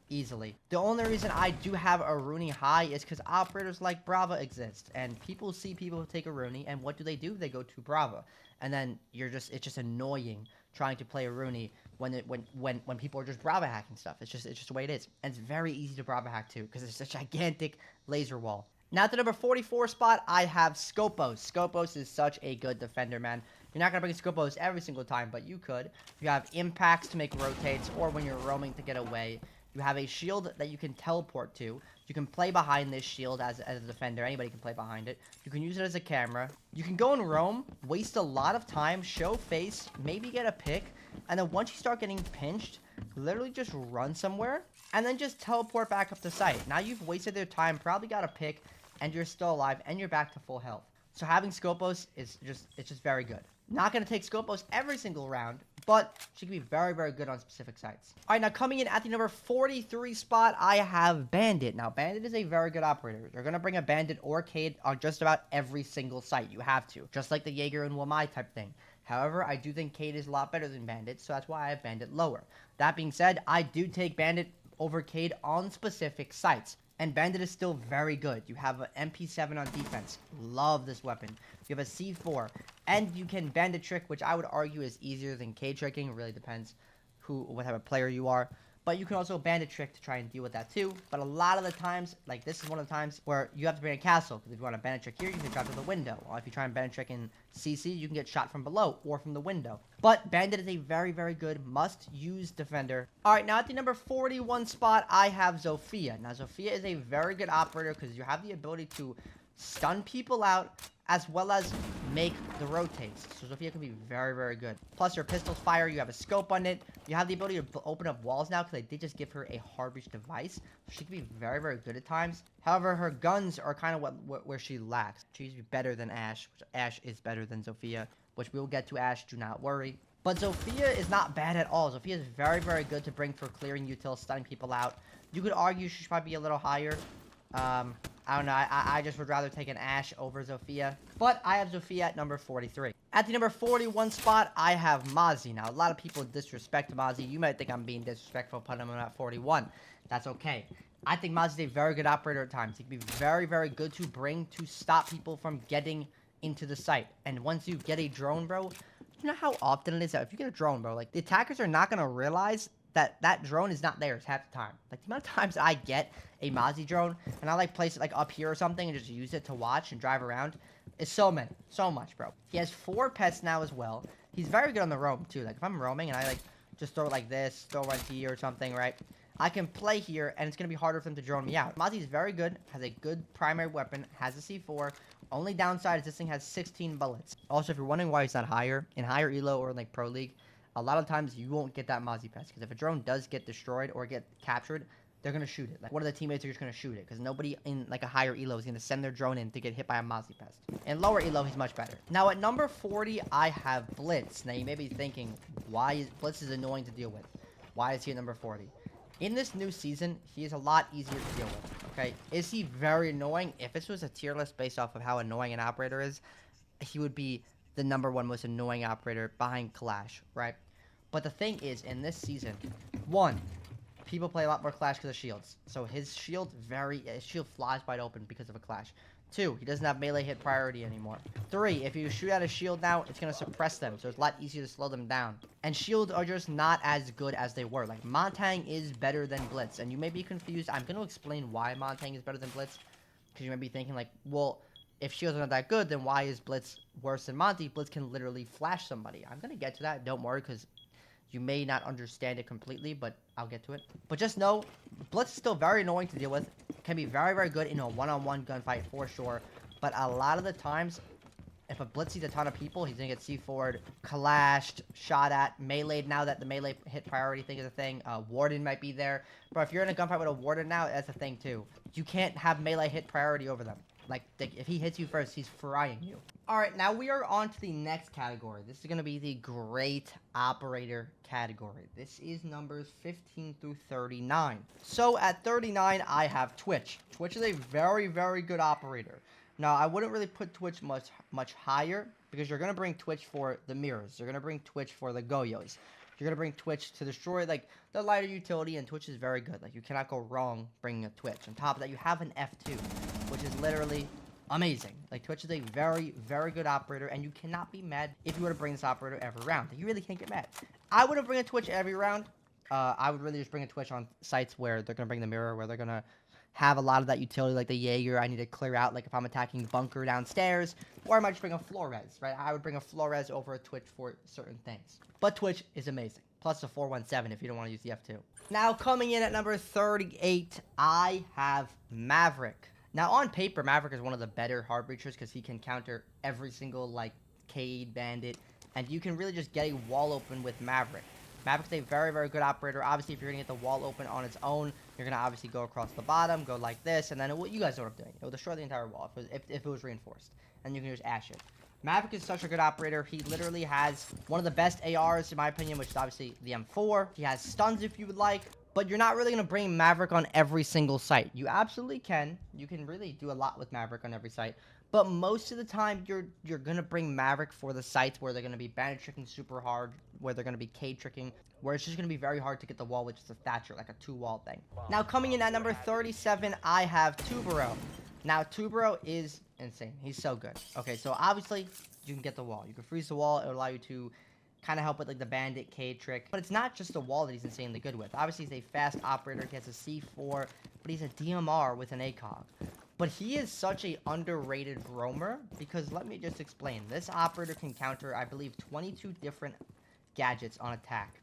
easily. The only reason I do have Aruni high is because operators like Brava exist, and people see people who take Aruni, and what do? They go to Brava, and then it's just annoying trying to play Aruni when people are just Brava hacking stuff. It's just the way it is, and it's very easy to Brava hack too, because it's a gigantic laser wall. Now at the number 44 spot, I have Scopos. Scopos is such a good defender, man. You're not going to bring Scopos every single time, but you could. You have impacts to make rotates, or when you're roaming to get away. You have a shield that you can teleport to. You can play behind this shield as a defender. Anybody can play behind it. You can use it as a camera. You can go and roam, waste a lot of time, show face, maybe get a pick, and then once you start getting pinched, literally just run somewhere, and then just teleport back up to site. Now you've wasted their time, probably got a pick, and you're still alive, and you're back to full health. So having Scopos is just very good. Not going to take Scopos every single round, but she can be very, very good on specific sites. All right, now coming in at the number 43 spot, I have Bandit. Now, Bandit is a very good operator. You're going to bring a Bandit or Cade on just about every single site. You have to, just like the Jaeger and Wamai type thing. However, I do think Cade is a lot better than Bandit, so that's why I have Bandit lower. That being said, I do take Bandit over Cade on specific sites. And Bandit is still very good. You have an MP7 on defense. Love this weapon. You have a C4. And you can Bandit trick, which I would argue is easier than K tricking. It really depends what type of player you are. But you can also Bandit trick to try and deal with that too. But a lot of the times, like this is one of the times where you have to bring a castle. Because if you want to Bandit trick here, you can drop to the window. Or if you try and Bandit trick in CC, you can get shot from below or from the window. But Bandit is a very, very good must-use defender. Alright, now at the number 41 spot, I have Zofia. Now, Zofia is a very good operator because you have the ability to stun people out as well as make the rotates. So Zofia can be very, very good. Plus, her pistols fire. You have a scope on it. You have the ability to open up walls now because they did just give her a hard reach device. So she can be very, very good at times. However, her guns are kind of where she lacks. She used to be better than Ashe, which Ashe is better than Zofia, which we will get to Ashe, do not worry. But Zofia is not bad at all. Zofia is very, very good to bring for clearing util, stunning people out. You could argue she should probably be a little higher. I don't know. I just would rather take an Ashe over Zofia. But I have Zofia at number 43. At the number 41 spot, I have Mozzie. Now, a lot of people disrespect Mozzie. You might think I'm being disrespectful putting him at 41. That's okay. I think Mozzie is a very good operator at times. He can be very, very good to bring to stop people from getting into the site. And once you get a drone, bro, you know how often it is that if you get a drone, bro, like the attackers are not going to realize that drone is not theirs half the time. Like the amount of times I get a Mozzie drone and I like place it like up here or something and just use it to watch and drive around is so much, bro. He has 4 pets now as well. He's very good on the roam too. Like if I'm roaming and I like just throw it like this, throw right to here or something, right? I can play here and it's gonna be harder for them to drone me out. Mozzie's very good, has a good primary weapon, has a C4. Only downside is this thing has 16 bullets. Also, if you're wondering why he's not higher, in higher elo or in like Pro League, a lot of times you won't get that Mozzie pest because if a drone does get destroyed or get captured, they're going to shoot it. Like one of the teammates are just going to shoot it because nobody in like a higher elo is going to send their drone in to get hit by a Mozzie pest. In lower elo, he's much better. Now at number 40, I have Blitz. Now you may be thinking, Blitz is annoying to deal with? Why is he at number 40? In this new season, he is a lot easier to deal with, okay? Is he very annoying? If this was a tier list based off of how annoying an operator is, he would be the number 1 most annoying operator behind Clash, right? But the thing is, in this season, 1, people play a lot more Clash because of shields. So his shield flies wide open because of a Clash. 2, he doesn't have melee hit priority anymore. 3, if you shoot at a shield now, it's going to suppress them, so it's a lot easier to slow them down. And shields are just not as good as they were. Like, Montang is better than Blitz, and you may be confused. I'm going to explain why Montang is better than Blitz, because you may be thinking, like, well, if shields are not that good, then why is Blitz worse than Monty? Blitz can literally flash somebody. I'm going to get to that. Don't worry, because you may not understand it completely, but I'll get to it. But just know, Blitz is still very annoying to deal with. Can be very, very good in a one-on-one gunfight for sure. But a lot of the times, if a Blitz sees a ton of people, he's going to get C4'd, clashed, shot at, melee'd now that the melee hit priority thing is a thing. Warden might be there. But if you're in a gunfight with a Warden now, that's a thing too. You can't have melee hit priority over them. Like, if he hits you first, he's frying you. Alright, now we are on to the next category. This is going to be the Great Operator category. This is numbers 15 through 39. So, at 39, I have Twitch. Twitch is a very, very good operator. Now, I wouldn't really put Twitch much higher, because you're going to bring Twitch for the mirrors. You're going to bring Twitch for the Goyos. You're going to bring Twitch to destroy, like, the lighter utility, and Twitch is very good. Like, you cannot go wrong bringing a Twitch. On top of that, you have an F2, which is literally amazing. Like, Twitch is a very, very good operator, and you cannot be mad if you were to bring this operator every round. You really can't get mad. I wouldn't bring a Twitch every round. I would really just bring a Twitch on sites where they're going to bring the mirror, where they're going to have a lot of that utility, like the Jaeger. I need to clear out, like if I'm attacking bunker downstairs, or I might just bring a Flores, right? I would bring a Flores over a Twitch for certain things. But Twitch is amazing. Plus a 417 if you don't want to use the F2. Now, coming in at number 38, I have Maverick. Now, on paper, Maverick is one of the better hard breachers because he can counter every single, like, Cade, Bandit, and you can really just get a wall open with Maverick. Maverick's a very, very good operator. Obviously, if you're going to get the wall open on its own, you're going to obviously go across the bottom, go like this, and then you guys know what I'm doing. It will destroy the entire wall if it was reinforced, and you can just ash it. Maverick is such a good operator. He literally has one of the best ARs, in my opinion, which is obviously the M4. He has stuns if you would like, but you're not really going to bring Maverick on every single site. You absolutely can. You can really do a lot with Maverick on every site. But most of the time, you're going to bring Maverick for the sites where they're going to be bandit tricking super hard, where they're going to be Cade tricking, where it's just going to be very hard to get the wall, which is a Thatcher, like a 2-wall thing. Now, coming in at number 37, I have Tubero. Now, Tubero is insane. He's so good. Okay, so obviously, you can get the wall. You can freeze the wall. It will allow you to kind of help with, like, the bandit Cade trick. But it's not just the wall that he's insanely good with. Obviously, he's a fast operator. He has a C4, but he's a DMR with an ACOG. But he is such a underrated roamer because let me just explain. This operator can counter, I believe, 22 different gadgets on attack.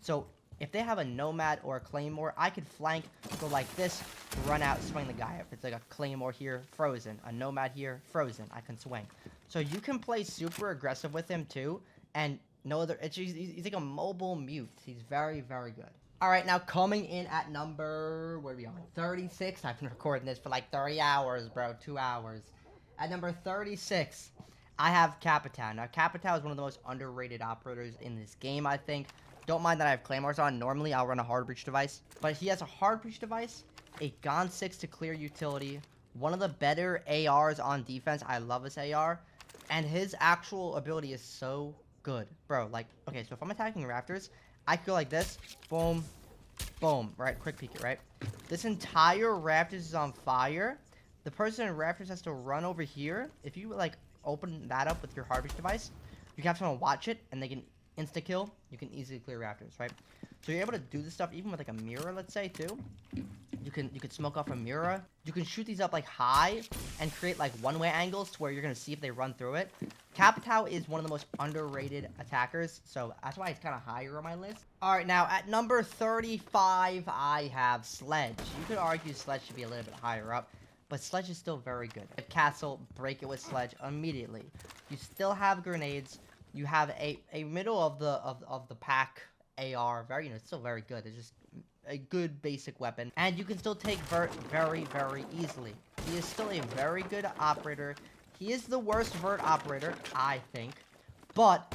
So if they have a Nomad or a Claymore, I could flank, go like this, run out, swing the guy up. It's like a Claymore here, frozen. A Nomad here, frozen. I can swing. So you can play super aggressive with him too, and no other. He's like a mobile mute. He's very, very good. All right, now coming in at number, where are we on? 36. I've been recording this for like 30 hours, bro. 2 hours. At number 36, I have Capitao. Now, Capitao is one of the most underrated operators in this game, I think. Don't mind that I have Claymores on. Normally, I'll run a hard breach device. But he has a hard breach device, a Gon 6 to clear utility, one of the better ARs on defense. I love this AR. And his actual ability is so good. Bro, like, okay, so if I'm attacking Raptors, I could go like this, boom, boom, right? Quick peek it, right? This entire Raptors is on fire. The person in Raptors has to run over here. If you, like, open that up with your hard breach device, you can have someone watch it, and they can insta-kill. You can easily clear Raptors, right? So you're able to do this stuff even with, like, a mirror, let's say, too. You can smoke off a mirror. You can shoot these up, like, high and create, like, one-way angles to where you're going to see if they run through it. Capitao is one of the most underrated attackers, so that's why he's kind of higher on my list. All right, now, at number 35, I have Sledge. You could argue Sledge should be a little bit higher up, but Sledge is still very good. If Castle, break it with Sledge immediately. You still have grenades. You have a middle of the pack AR. Very, it's still very good. It's just a good basic weapon, and you can still take Vert very, very easily. He is still a very good operator. He is the worst Vert operator, I think, but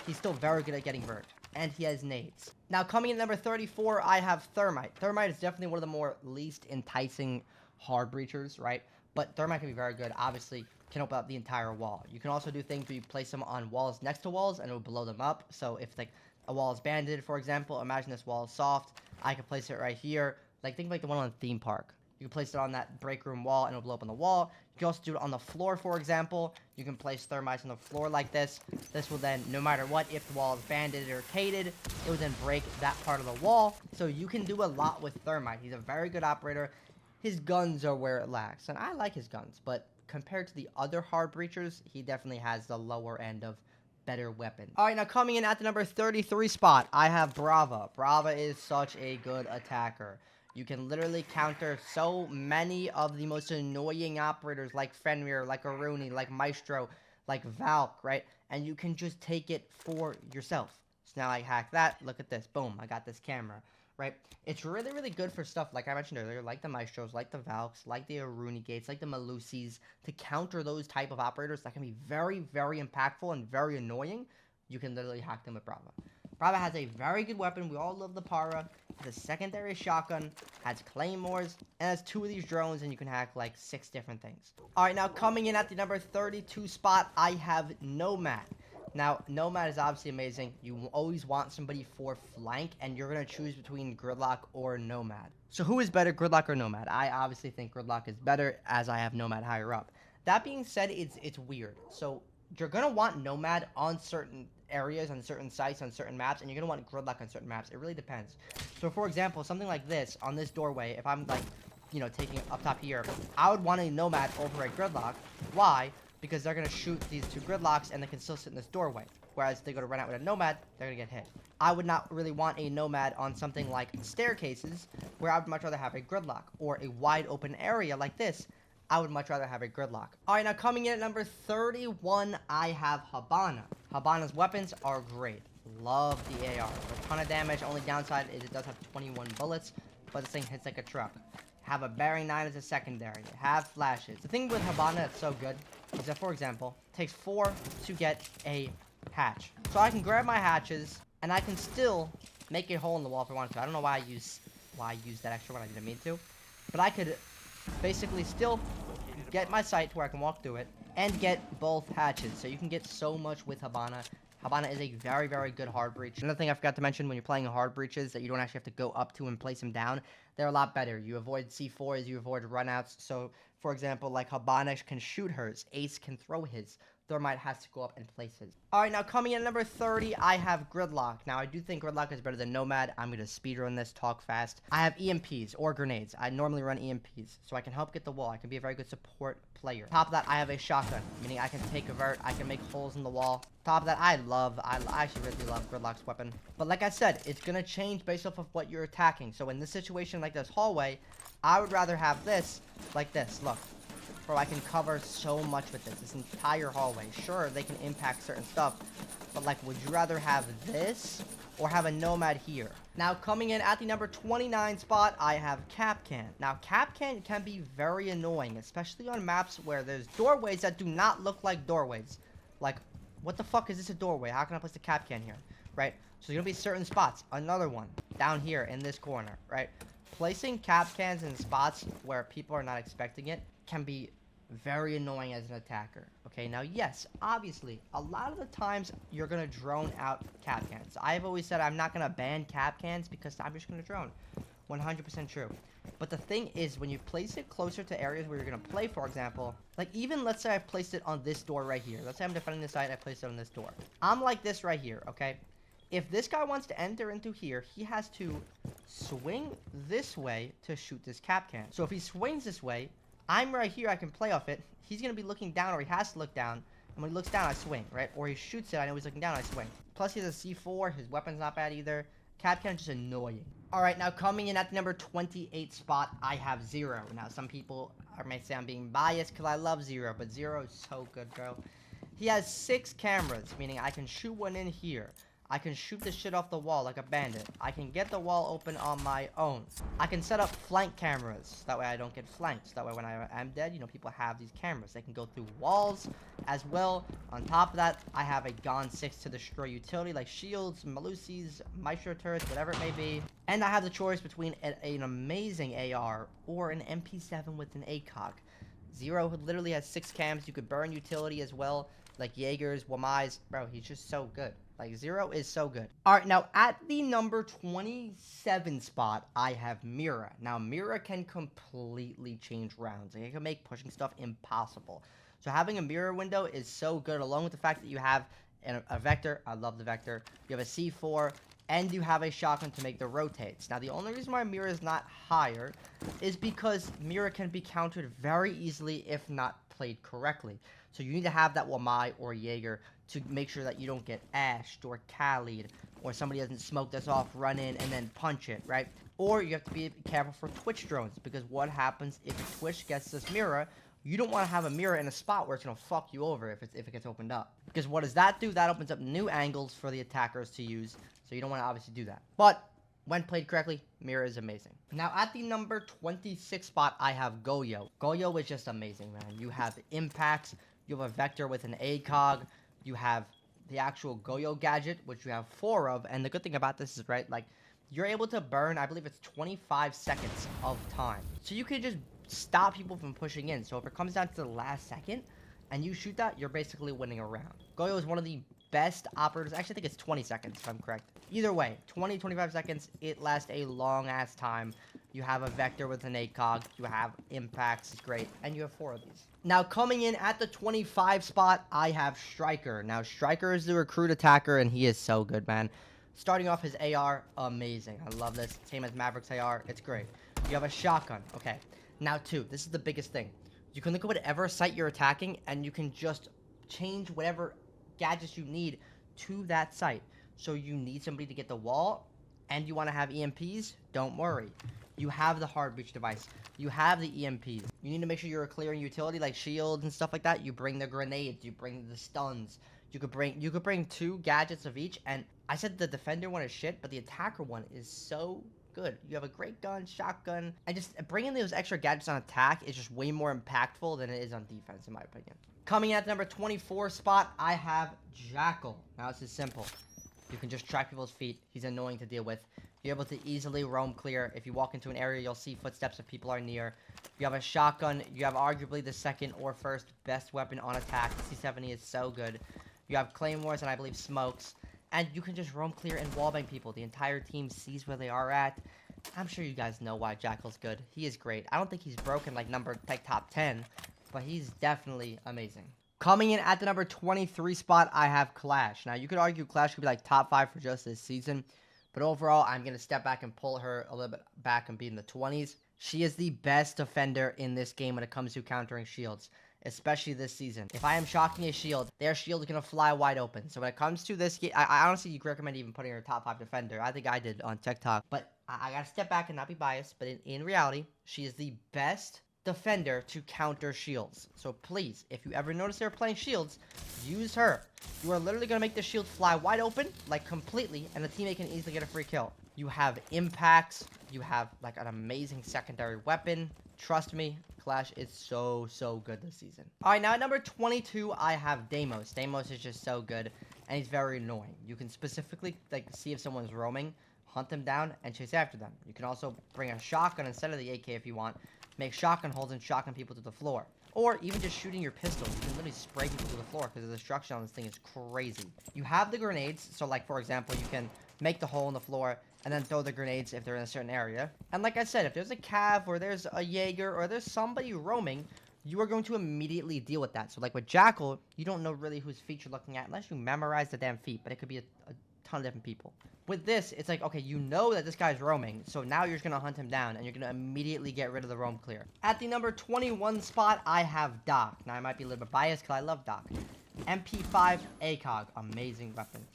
he's still very good at getting Vert, and he has nades. Now, coming in at number 34, I have Thermite. Thermite is definitely one of the more least enticing hard breachers, right? But Thermite can be very good. Obviously, can open up the entire wall. You can also do things where you place them on walls next to walls, and it will blow them up. So if, like, a wall is banded, for example, imagine this wall is soft. I can place it right here. Like, think of, like, the one on the theme park. You can place it on that break room wall, and it'll blow up on the wall. You can also do it on the floor, for example. You can place thermites on the floor like this. This will then, no matter what, if the wall is banded or caded, it will then break that part of the wall. So you can do a lot with thermite. He's a very good operator. His guns are where it lacks, and I like his guns, but compared to the other hard breachers, he definitely has the lower end of better weapon. All right, now coming in at the number 33 spot, I have Brava. Brava is such a good attacker. You can literally counter so many of the most annoying operators like Fenrir, like Aruni, like Maestro, like Valk, right? And you can just take it for yourself. So now I hack that. Look at this. Boom, I got this camera, right? It's really, really good for stuff, like I mentioned earlier, like the Maestros, like the Valks, like the Aruni Gates, like the Malusis, to counter those type of operators that can be very, very impactful and very annoying. You can literally hack them with Brava. Brava has a very good weapon. We all love the Para. Has a secondary shotgun, has claymores, and has 2 of these drones, and you can hack like 6 different things. All right, now coming in at the number 32 spot, I have Nomad. Now, Nomad is obviously amazing. You always want somebody for flank, and you're going to choose between Gridlock or Nomad. So who is better, Gridlock or Nomad? I obviously think Gridlock is better, as I have Nomad higher up. That being said, it's weird. So you're going to want Nomad on certain areas, on certain sites, on certain maps, and you're going to want Gridlock on certain maps. It really depends. So, for example, something like this, on this doorway, if I'm, like, you know, taking up top here, I would want a Nomad over a Gridlock. Why? Because they're going to shoot these two Gridlocks and they can still sit in this doorway. Whereas if they go to run out with a Nomad, they're going to get hit. I would not really want a Nomad on something like staircases, where I would much rather have a Gridlock. Or a wide open area like this, I would much rather have a Gridlock. Alright, now coming in at number 31, I have Hibana. Hibana's weapons are great. Love the AR. A ton of damage. Only downside is it does have 21 bullets, but this thing hits like a truck. Have a bearing 9 as a secondary. Have flashes. The thing with Hibana that's so good is that, for example, it takes 4 to get a hatch. So I can grab my hatches, and I can still make a hole in the wall if I wanted to. I don't know why I use that extra one. I didn't mean to. But I could basically still get my sight to where I can walk through it and get both hatches. So you can get so much with Hibana. Hibana is a very, very good hard breach. Another thing I forgot to mention when you're playing hard breaches that you don't actually have to go up to and place them down. They're a lot better. You avoid C4s, you avoid runouts. So, for example, like Hibana can shoot hers. Ace can throw his. Thermite has to go up and place his. Alright, now coming in at number 30, I have Gridlock. Now, I do think Gridlock is better than Nomad. I'm going to speedrun this, talk fast. I have EMPs or grenades. I normally run EMPs, so I can help get the wall. I can be a very good support player. Top of that, I have a shotgun, meaning I can take a vert. I can make holes in the wall. Top of that, I actually really love Gridlock's weapon. But like I said, it's going to change based off of what you're attacking. So in this situation like this hallway, I would rather have this like this. Look. Bro, I can cover so much with this entire hallway. Sure, they can impact certain stuff, but like, would you rather have this or have a Nomad here? Now, coming in at the number 29 spot, I have Kapkan. Now, Kapkan can be very annoying, especially on maps where there's doorways that do not look like doorways. Like, what the fuck is this a doorway? How can I place the Kapkan here, right? So there's gonna be certain spots. Another one down here in this corner, right? Placing Kapkans in spots where people are not expecting it can be very annoying as an attacker. Okay, now yes, obviously, a lot of the times you're gonna drone out Kapkans. I've always said I'm not gonna ban Kapkans because I'm just gonna drone. 100% true. But the thing is, when you place it closer to areas where you're gonna play, for example, like even let's say I've placed it on this door right here. Let's say I'm defending this side, I placed it on this door. I'm like this right here, okay? If this guy wants to enter into here, he has to swing this way to shoot this Kapkan. So if he swings this way, I'm right here, I can play off it. He's going to be looking down, or he has to look down. And when he looks down, I swing, right? Or he shoots it, I know he's looking down, I swing. Plus, he has a C4. His weapon's not bad either. Kapkan is just annoying. Alright, now coming in at the number 28 spot, I have Zero. Now, some people may say I'm being biased because I love Zero, but Zero is so good, bro. He has 6 cameras, meaning I can shoot one in here. I can shoot this shit off the wall like a bandit. I can get the wall open on my own. I can set up flank cameras. That way I don't get flanked. That way when I am dead, you know, people have these cameras. They can go through walls as well. On top of that, I have a Gon 6 to destroy utility like shields, Malusis, Maestro turrets, whatever it may be. And I have the choice between an amazing AR or an MP7 with an ACOG. Zero literally has 6 cams. You could burn utility as well, like Jaegers, Wamais. Bro, he's just so good. Like, Zero is so good. Alright, now at the number 27 spot, I have Mira. Now, Mira can completely change rounds. Like, it can make pushing stuff impossible. So having a mirror window is so good, along with the fact that you have a Vector. I love the Vector. You have a C4, and you have a shotgun to make the rotates. Now, the only reason why Mira is not higher is because Mira can be countered very easily if not played correctly. So you need to have that Wamai or Jaeger to make sure that you don't get ashed or Khalid, or somebody doesn't smoke this off, run in, and then punch it, right? Or you have to be careful for Twitch drones, because what happens if a Twitch gets this mirror? You don't want to have a mirror in a spot where it's going to fuck you over if it gets opened up. Because what does that do? That opens up new angles for the attackers to use, so you don't want to obviously do that. But when played correctly, Mirror is amazing. Now, at the number 26 spot, I have Goyo. Goyo is just amazing, man. You have impacts, you have a Vector with an ACOG, you have the actual Goyo gadget, which you have 4 of, and the good thing about this is, right, like, you're able to burn, I believe it's 25 seconds of time. So you can just stop people from pushing in. So if it comes down to the last second, and you shoot that, you're basically winning a round. Goyo is one of the best operators. Actually, I think it's 20 seconds, if I'm correct. Either way, 20, 25 seconds, it lasts a long-ass time. You have a Vector with an ACOG, you have impacts, it's great, and you have 4 of these. Now, coming in at the 25 spot, I have Striker. Now, Striker is the recruit attacker, and he is so good, man. Starting off his AR, amazing. I love this. Same as Maverick's AR, it's great. You have a shotgun. Okay. Now, two. This is the biggest thing. You can look at whatever site you're attacking, and you can just change whatever gadgets you need to that site. So you need somebody to get the wall, and you want to have EMPs? Don't worry. You have the hard breach device. You have the EMPs. You need to make sure you're clearing utility like shields and stuff like that. You bring the grenades. You bring the stuns. You could bring 2 gadgets of each. And I said the defender one is shit, but the attacker one is so good. You have a great gun, shotgun, and just bringing those extra gadgets on attack is just way more impactful than it is on defense, in my opinion. Coming at the number 24 spot, I have Jackal. Now this is simple. You can just track people's feet. He's annoying to deal with. You're able to easily roam clear. If you walk into an area, you'll see footsteps if people are near. You have a shotgun. You have arguably the second or first best weapon on attack. The C70 is so good. You have claymores and I believe smokes. And you can just roam clear and wallbang people. The entire team sees where they are at. I'm sure you guys know why Jackal's good. He is great. I don't think he's broken like top 10, but he's definitely amazing. Coming in at the number 23 spot, I have Clash. Now, you could argue Clash could be like top 5 for just this season, but overall, I'm going to step back and pull her a little bit back and be in the 20s. She is the best defender in this game when it comes to countering shields, especially this season. If I am shocking a shield, their shield is going to fly wide open. So when it comes to this game, I honestly recommend even putting her top 5 defender. I think I did on TikTok, but I got to step back and not be biased. But in reality, she is the best defender to counter shields. So please, if you ever notice they're playing shields, use her. You are literally going to make the shield fly wide open, like completely, and the teammate can easily get a free kill. You have impacts. You have like an amazing secondary weapon. Trust me, Clash is so good this season. All right, now at number 22, I have Deimos. Deimos is just so good, and he's very annoying. You can specifically like see if someone's roaming, hunt them down, and chase after them. You can also bring a shotgun instead of the AK if you want. Make shotgun holes and shotgun people to the floor. Or even just shooting your pistol. You can literally spray people to the floor because the destruction on this thing is crazy. You have the grenades. So like, for example, you can make the hole in the floor and then throw the grenades if they're in a certain area. And like I said, if there's a cav or there's a Jaeger or there's somebody roaming, you are going to immediately deal with that. So like with Jackal, you don't know really whose feet you're looking at unless you memorize the damn feet. But it could be a ton of different people. With this, it's like, okay, you know that this guy's roaming, so now you're just going to hunt him down, and you're going to immediately get rid of the roam clear. At the number 21 spot, I have Doc. Now, I might be a little bit biased because I love Doc. MP5 ACOG, amazing weapon.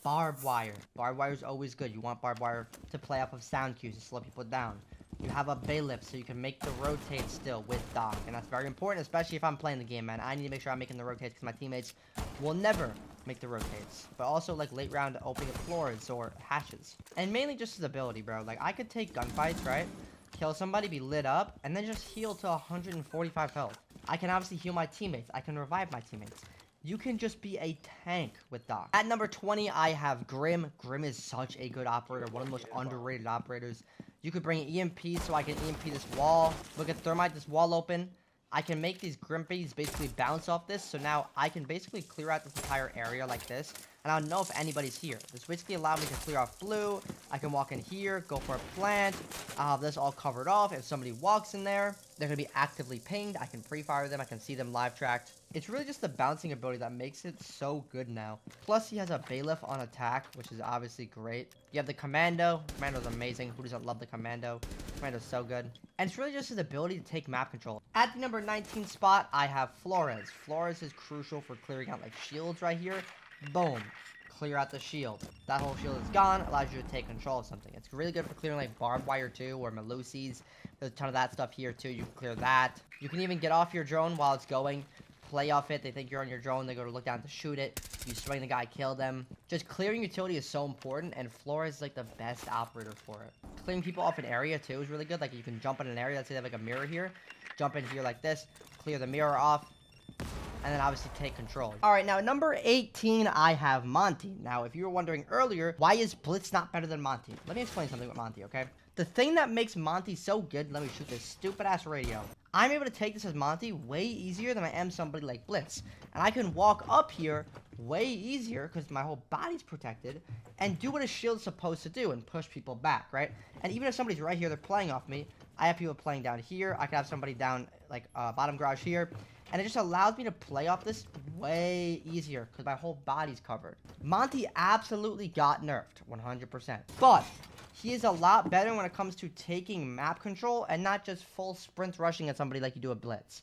Barbed wire. Barbed wire is always good. You want barbed wire to play off of sound cues to slow people down. You have a bailiff, so you can make the rotate still with Doc, and that's very important, especially if I'm playing the game, man. I need to make sure I'm making the rotates because my teammates will never make the rotates, but also like late round opening up floors or hatches, and mainly just his ability, bro. Like I could take gunfights, right, kill somebody, be lit up, and then just heal to 145 health. I can obviously heal my teammates. I can revive my teammates. You can just be a tank with Doc. At number 20, I have Grim. Grim is such a good operator, one of the most underrated operators. You could bring EMP so I can EMP this wall. Look at Thermite, this wall open. I can make these Grimpies basically bounce off this, so now I can basically clear out this entire area like this, and I don't know if anybody's here. This basically allows me to clear off blue. I can walk in here, go for a plant. I'll have this all covered off. If somebody walks in there, they're going to be actively pinged. I can pre-fire them. I can see them live tracked. It's really just the bouncing ability that makes it so good now. Plus, he has a bailiff on attack, which is obviously great. You have the Commando. Commando's amazing. Who doesn't love the Commando? Commando's so good. And it's really just his ability to take map control. At the number 19 spot, I have Flores. Flores is crucial for clearing out like shields right here. Boom. Clear out the shield. That whole shield is gone. Allows you to take control of something. It's really good for clearing like barbed wire too, or Melusis. There's a ton of that stuff here too. You can clear that. You can even get off your drone while it's going. Play off it. They think you're on your drone. They go to look down to shoot it. You swing the guy, kill them. Just clearing utility is so important, and Flores is like the best operator for it. Clearing people off an area too is really good. Like you can jump in an area. Let's say they have like a mirror here. Jump in here like this. Clear the mirror off. And then obviously take control. All right, now at number 18, I have Monty. Now, if you were wondering earlier, why is Blitz not better than Monty? Let me explain something with Monty, okay? The thing that makes Monty so good, let me shoot this stupid-ass radio. I'm able to take this as Monty way easier than I am somebody like Blitz. And I can walk up here way easier because my whole body's protected and do what a shield's supposed to do and push people back, right? And even if somebody's right here, they're playing off me. I have people playing down here. I can have somebody down, like, bottom garage here. And it just allows me to play off this way easier because my whole body's covered. Monty absolutely got nerfed, 100%. But he is a lot better when it comes to taking map control and not just full sprint rushing at somebody like you do a blitz.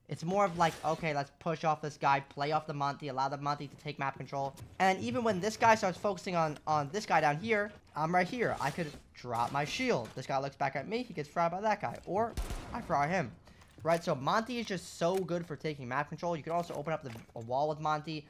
It's more of like, okay, let's push off this guy, play off the Monty, allow the Monty to take map control. And even when this guy starts focusing on this guy down here, I'm right here. I could drop my shield. This guy looks back at me, he gets fried by that guy. Or I fry him. Right, so Monty is just so good for taking map control. You can also open up a wall with Monty.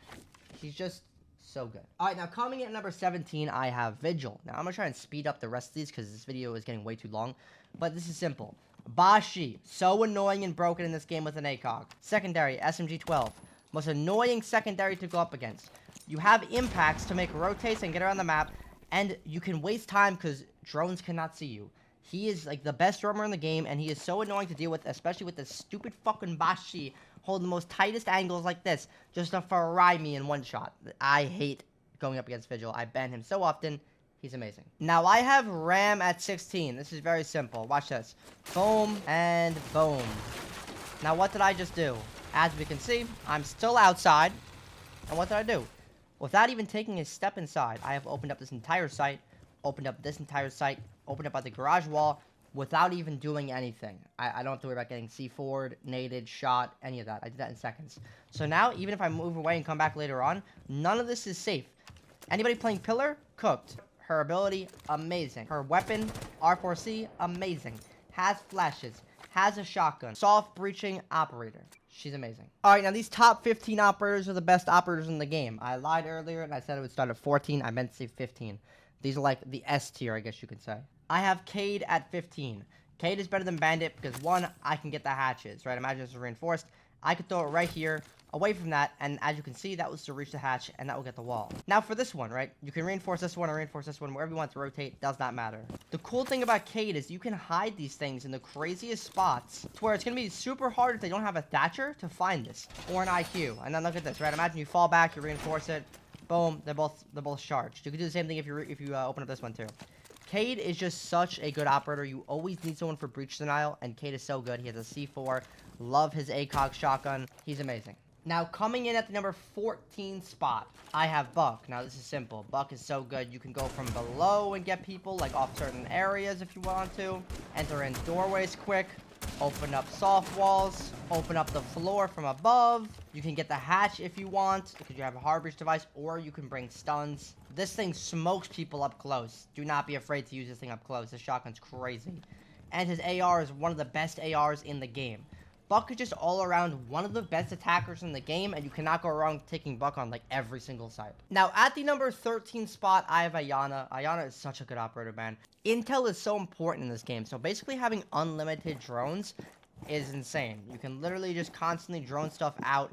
He's just so good. All right, now coming in at number 17, I have Vigil. Now, I'm going to try and speed up the rest of these because this video is getting way too long. But this is simple. Bashi, so annoying and broken in this game with an ACOG. Secondary, SMG-12. Most annoying secondary to go up against. You have impacts to make rotates and get around the map. And you can waste time because drones cannot see you. He is like the best roamer in the game, and he is so annoying to deal with, especially with this stupid fucking Bashi holding the most tightest angles like this, just to fry me in one shot. I hate going up against Vigil. I ban him so often. He's amazing. Now, I have Ram at 16. This is very simple. Watch this. Boom and boom. Now, what did I just do? As we can see, I'm still outside. And what did I do? Without even taking a step inside, I have opened up this entire site, opened up this entire site, opened up by the garage wall without even doing anything. I don't have to worry about getting C4'd, naded, shot, any of that. I did that in seconds. So now, even if I move away and come back later on, none of this is safe. Anybody playing Pillar? Cooked. Her ability, amazing. Her weapon, R4C, amazing. Has flashes. Has a shotgun. Soft breaching operator. She's amazing. Alright, now these top 15 operators are the best operators in the game. I lied earlier and I said it would start at 14. I meant to say 15. These are like the S tier, I guess you could say. I have Cade at 15. Cade is better than Bandit because, one, I can get the hatches, right? Imagine it's reinforced. I could throw it right here, away from that, and as you can see, that was to reach the hatch, and that will get the wall. Now, for this one, right? You can reinforce this one or reinforce this one. Wherever you want to rotate, does not matter. The cool thing about Cade is you can hide these things in the craziest spots to where it's going to be super hard if they don't have a Thatcher to find this, or an IQ. And then look at this, right? Imagine you fall back, you reinforce it. Boom, they're both charged. You can do the same thing if you open up this one too. Cade is just such a good operator. You always need someone for breach denial, and Cade is so good. He has a C4. Love his ACOG shotgun. He's amazing. Now, coming in at the number 14 spot, I have Buck. Now, this is simple. Buck is so good. You can go from below and get people, like off certain areas if you want to. Enter in doorways quick. Open up soft walls. Open up the floor from above. You can get the hatch if you want, because you have a hard breach device, or you can bring stuns. This thing smokes people up close. Do not be afraid to use this thing up close. This shotgun's crazy. And his AR is one of the best ARs in the game. Buck is just all around one of the best attackers in the game, and you cannot go wrong taking Buck on like every single site. Now, at the number 13 spot, I have Ayana. Ayana is such a good operator, man. Intel is so important in this game, so basically having unlimited drones is insane. You can literally just constantly drone stuff out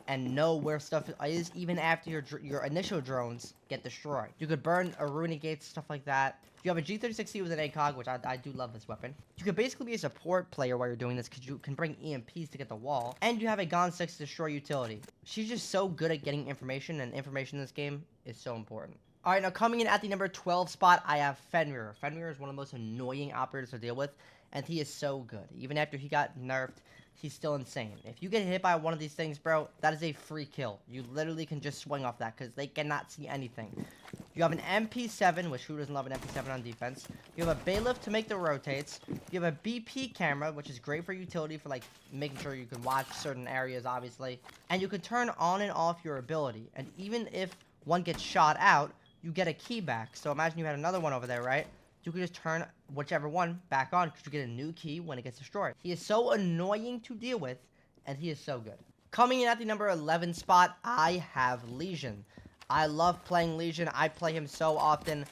and know where stuff is even after your initial drones get destroyed. You could burn Aruna gates, stuff like that. You have a G36C with an ACOG, which I do love this weapon. You could basically be a support player while you're doing this because you can bring EMPs to get the wall. And you have a Gon 6 to destroy utility. She's just so good at getting information, and information in this game is so important. Alright, now coming in at the number 12 spot, I have Fenrir. Fenrir is one of the most annoying operators to deal with, and he is so good. Even after he got nerfed, he's still insane. If you get hit by one of these things, bro, that is a free kill. You literally can just swing off that because they cannot see anything. You have an MP7, which who doesn't love an MP7 on defense? You have a bailiff to make the rotates. You have a BP camera, which is great for utility for like making sure you can watch certain areas, obviously. And you can turn on and off your ability. And even if one gets shot out, you get a key back. So imagine you had another one over there, right? You can just turn whichever one back on because you get a new key when it gets destroyed. He is so annoying to deal with, and he is so good. Coming in at the number 11 spot, I have Legion. I love playing Legion. I play him so often.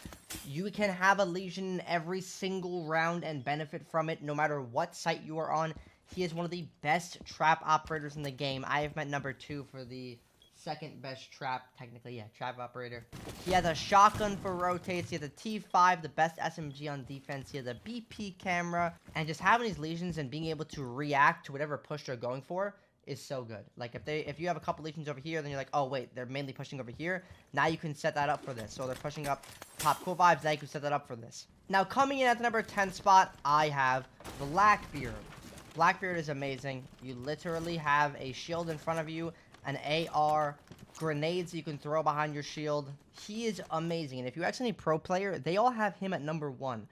You can have a Legion every single round and benefit from it no matter what site you are on. He is one of the best trap operators in the game. I have met number 2 for the second best trap, technically, yeah, trap operator. He has a shotgun for rotates. He has a T5, the best SMG on defense. He has a BP camera. And just having these Legions and being able to react to whatever push they're going for is so good. Like, if you have a couple Legions over here, then you're like, oh, wait, they're mainly pushing over here. Now you can set that up for this. So they're pushing up top cool vibes. Now you can set that up for this. Now, coming in at the number 10 spot, I have Blackbeard. Blackbeard is amazing. You literally have a shield in front of you, an AR, grenades you can throw behind your shield. He is amazing. And if you ask any pro player, they all have him at number 1.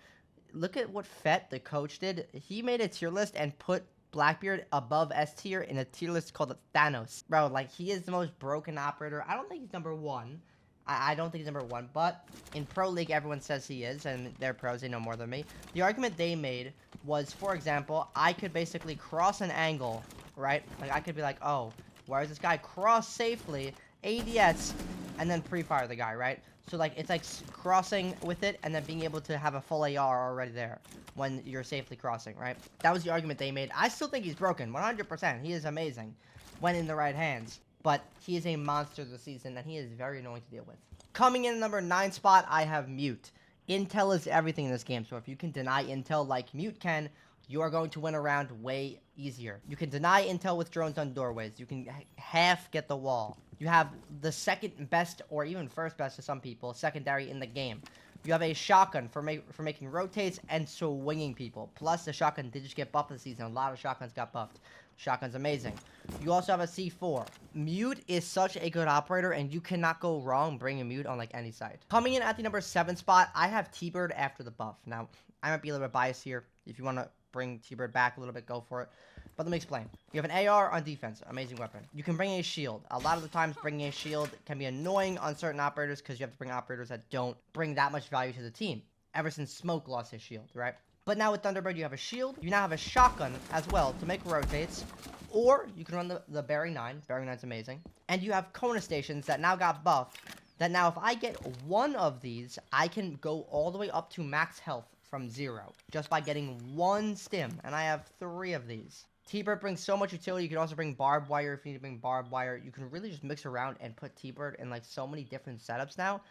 Look at what Fett, the coach, did. He made a tier list and put Blackbeard above S tier in a tier list called Thanos. Bro, like, he is the most broken operator. I don't think he's number 1. I don't think he's number 1, but in Pro League, everyone says he is, and they're pros, they know more than me. The argument they made was, for example, I could basically cross an angle, right? Like, I could be like, oh, where is this guy? Cross safely, ADS, and then pre-fire the guy, right? So, like, it's like crossing with it and then being able to have a full AR already there when you're safely crossing, right? That was the argument they made. I still think he's broken, 100%. He is amazing when in the right hands. But he is a monster this season, and he is very annoying to deal with. Coming in number 9 spot, I have Mute. Intel is everything in this game, so if you can deny Intel like Mute can, you are going to win a round way easier. You can deny Intel with drones on doorways. You can half get the wall. You have the second best, or even first best to some people, secondary in the game. You have a shotgun for making rotates and swinging people. Plus, the shotgun did just get buffed this season. A lot of shotguns got buffed. Shotgun's amazing. You also have a C4. Mute is such a good operator, and you cannot go wrong bringing Mute on, like, any side. Coming in at the number 7 spot, I have T-Bird after the buff. Now, I might be a little bit biased here. If you want to bring T-Bird back a little bit, go for it. But let me explain. You have an AR on defense. Amazing weapon. You can bring a shield. A lot of the times, bringing a shield can be annoying on certain operators because you have to bring operators that don't bring that much value to the team. Ever since Smoke lost his shield, right? But now with Thunderbird, you have a shield. You now have a shotgun as well to make rotates. Or you can run the Bearing 9. Bearing 9's amazing. And you have Kona stations that now got buffed. That now if I get one of these, I can go all the way up to max health from 0. Just by getting one stim. And I have 3 of these. T-Bird brings so much utility. You can also bring barbed wire if you need to bring barbed wire. You can really just mix around and put T-Bird in like so many different setups now.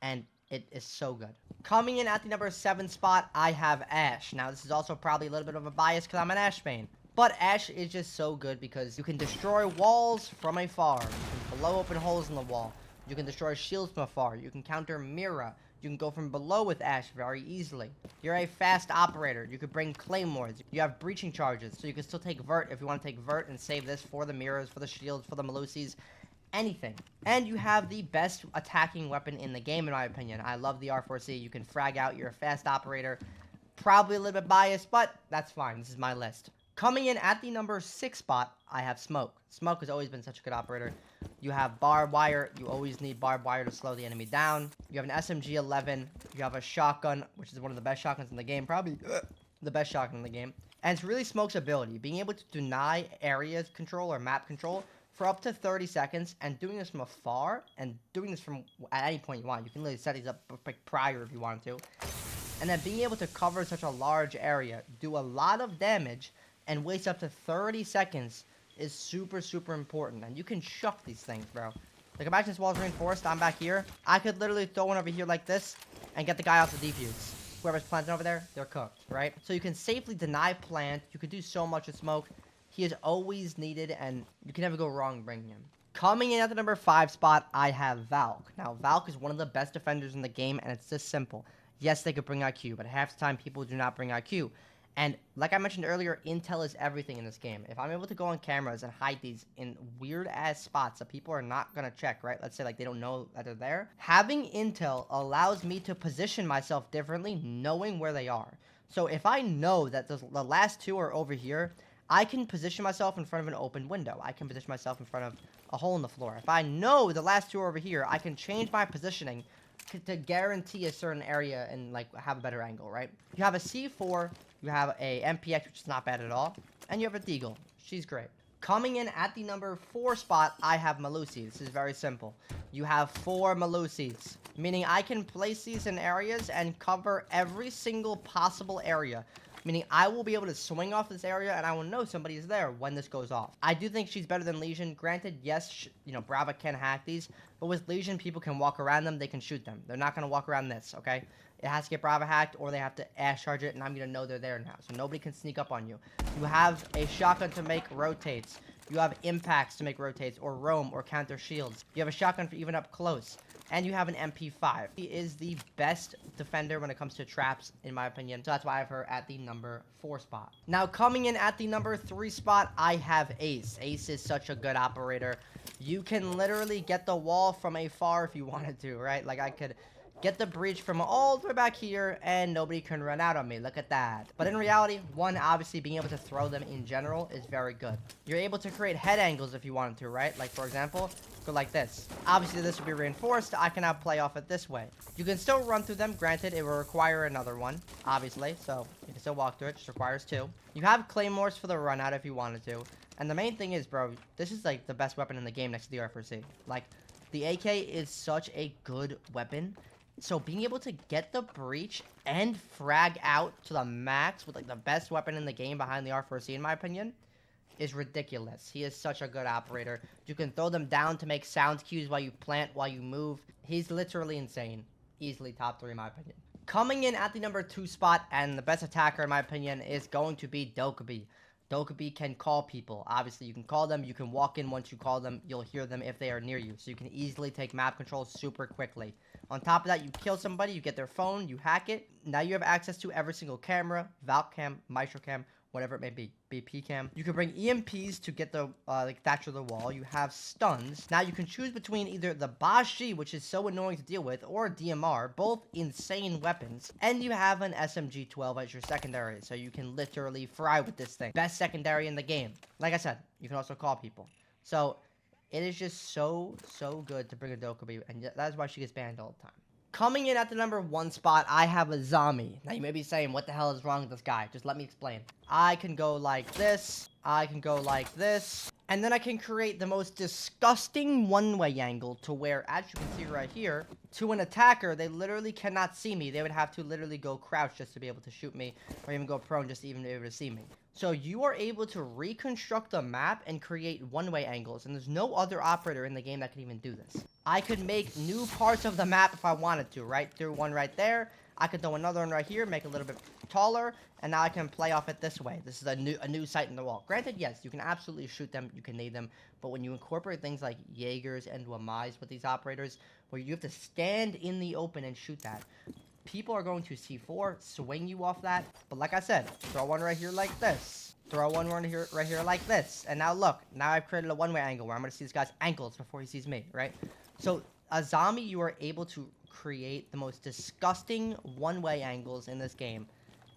And it is so good. Coming in at the number 7 spot, I have Ash. Now, this is also probably a little bit of a bias because I'm an Ash main. But Ash is just so good because you can destroy walls from afar. You can blow open holes in the wall. You can destroy shields from afar. You can counter Mira. You can go from below with Ash very easily. You're a fast operator. You could bring claymores. You have breaching charges, so you can still take Vert if you want to take Vert and save this for the mirrors, for the shields, for the Melusis. Anything. And you have the best attacking weapon in the game, in my opinion. I love the R4C. You can frag out. You're a fast operator. Probably a little bit biased, but that's fine. This is my list. Coming in at the number 6 spot, I have Smoke. Smoke has always been such a good operator. You have barbed wire. You always need barbed wire to slow the enemy down. You have an SMG-11. You have a shotgun, which is one of the best shotguns in the game. Probably the best shotgun in the game. And it's really Smoke's ability. Being able to deny areas control or map control for up to 30 seconds, and doing this from afar, and doing this from at any point you want. You can literally set these up prior if you want to. And then being able to cover such a large area, do a lot of damage, and waste up to 30 seconds is super, super important. And you can shuck these things, bro. Like, imagine this wall's reinforced, I'm back here. I could literally throw one over here like this, and get the guy off the defuse. Whoever's planting over there, they're cooked, right? So you can safely deny plant. You could do so much with Smoke. He is always needed, and you can never go wrong bringing him. Coming in at the number 5 spot, I have Valk. Now, Valk is one of the best defenders in the game, and it's this simple. Yes, they could bring IQ, but half the time, people do not bring IQ. And like I mentioned earlier, Intel is everything in this game. If I'm able to go on cameras and hide these in weird-ass spots that people are not going to check, right? Let's say, like, they don't know that they're there. Having Intel allows me to position myself differently, knowing where they are. So if I know that the last 2 are over here, I can position myself in front of an open window. I can position myself in front of a hole in the floor. If I know the last 2 are over here, I can change my positioning to guarantee a certain area and, like, have a better angle, right? You have a C4, you have a MPX, which is not bad at all, and you have a Deagle. She's great. Coming in at the number 4 spot, I have Melusi. This is very simple. You have 4 Melusis, meaning I can place these in areas and cover every single possible area. Meaning I will be able to swing off this area and I will know somebody is there when this goes off. I do think she's better than Legion. Granted, yes, you know, Brava can hack these. But with Legion, people can walk around them. They can shoot them. They're not going to walk around this, okay? It has to get Brava hacked or they have to Ash charge it and I'm going to know they're there now. So nobody can sneak up on you. You have a shotgun to make rotates. You have impacts to make rotates, or roam, or counter shields. You have a shotgun for even up close. And you have an MP5. He is the best defender when it comes to traps, in my opinion. So that's why I have her at the number 4 spot. Now, coming in at the number 3 spot, I have Ace. Ace is such a good operator. You can literally get the wall from afar if you wanted to, right? Like, I could get the breach from all the way back here, and nobody can run out on me. Look at that. But in reality, one, obviously, being able to throw them in general is very good. You're able to create head angles if you wanted to, right? Like, for example, go like this. Obviously, this will be reinforced. I can now play off it this way. You can still run through them. Granted, it will require another one, obviously. So, you can still walk through it. Just requires 2. You have claymores for the run out if you wanted to. And the main thing is, bro, this is, like, the best weapon in the game next to the R4C. Like, the AK is such a good weapon. So being able to get the breach and frag out to the max with like the best weapon in the game behind the R4C, in my opinion, is ridiculous. He is such a good operator. You can throw them down to make sound cues while you plant, while you move. He's literally insane. Easily top 3 in my opinion. Coming in at the number 2 spot, and the best attacker in my opinion, is going to be Dokkaebi. Dokkaebi can call people. Obviously, you can call them. You can walk in once you call them. You'll hear them if they are near you. So you can easily take map control super quickly. On top of that, you kill somebody, you get their phone, you hack it. Now you have access to every single camera, Valk cam, Maestro cam, whatever it may be, BP cam. You can bring EMPs to get the like thatch of the wall. You have stuns. Now you can choose between either the Bashi, which is so annoying to deal with, or DMR, both insane weapons. And you have an SMG-12 as your secondary, so you can literally fry with this thing. Best secondary in the game. Like I said, you can also call people. So it is just so good to bring a Dokkaebi, and that is why she gets banned all the time. Coming in at the number 1 spot, I have a Zami. Now, you may be saying, what the hell is wrong with this guy? Just let me explain. I can go like this. I can go like this. And then I can create the most disgusting one-way angle to where, as you can see right here, to an attacker, they literally cannot see me. They would have to literally go crouch just to be able to shoot me, or even go prone just to even be able to see me. So you are able to reconstruct the map and create one-way angles, and there's no other operator in the game that can even do this. I could make new parts of the map if I wanted to, right? Through one right there. I could throw another one right here, make it a little bit taller, and now I can play off it this way. This is a new sight in the wall. Granted, yes, you can absolutely shoot them, you can nade them, but when you incorporate things like Jaegers and Wamais with these operators, where you have to stand in the open and shoot that, people are going to C4, swing you off that. But like I said, throw one right here like this. Throw one right here like this. And now look, now I've created a one-way angle where I'm going to see this guy's ankles before he sees me, right? So a zombie, you are able to create the most disgusting one-way angles in this game.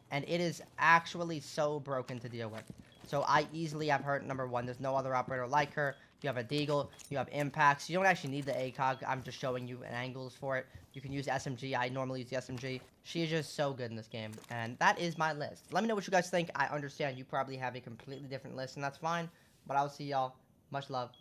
And it is actually so broken to deal with. So I easily have her at number 1. There's no other operator like her. You have a deagle, you have impacts. You don't actually need the ACOG. I'm just showing you angles for it. You can use SMG. I normally use the SMG. She is just so good in this game. And that is my list. Let me know what you guys think. I understand you probably have a completely different list, and that's fine. But I'll see y'all. Much love.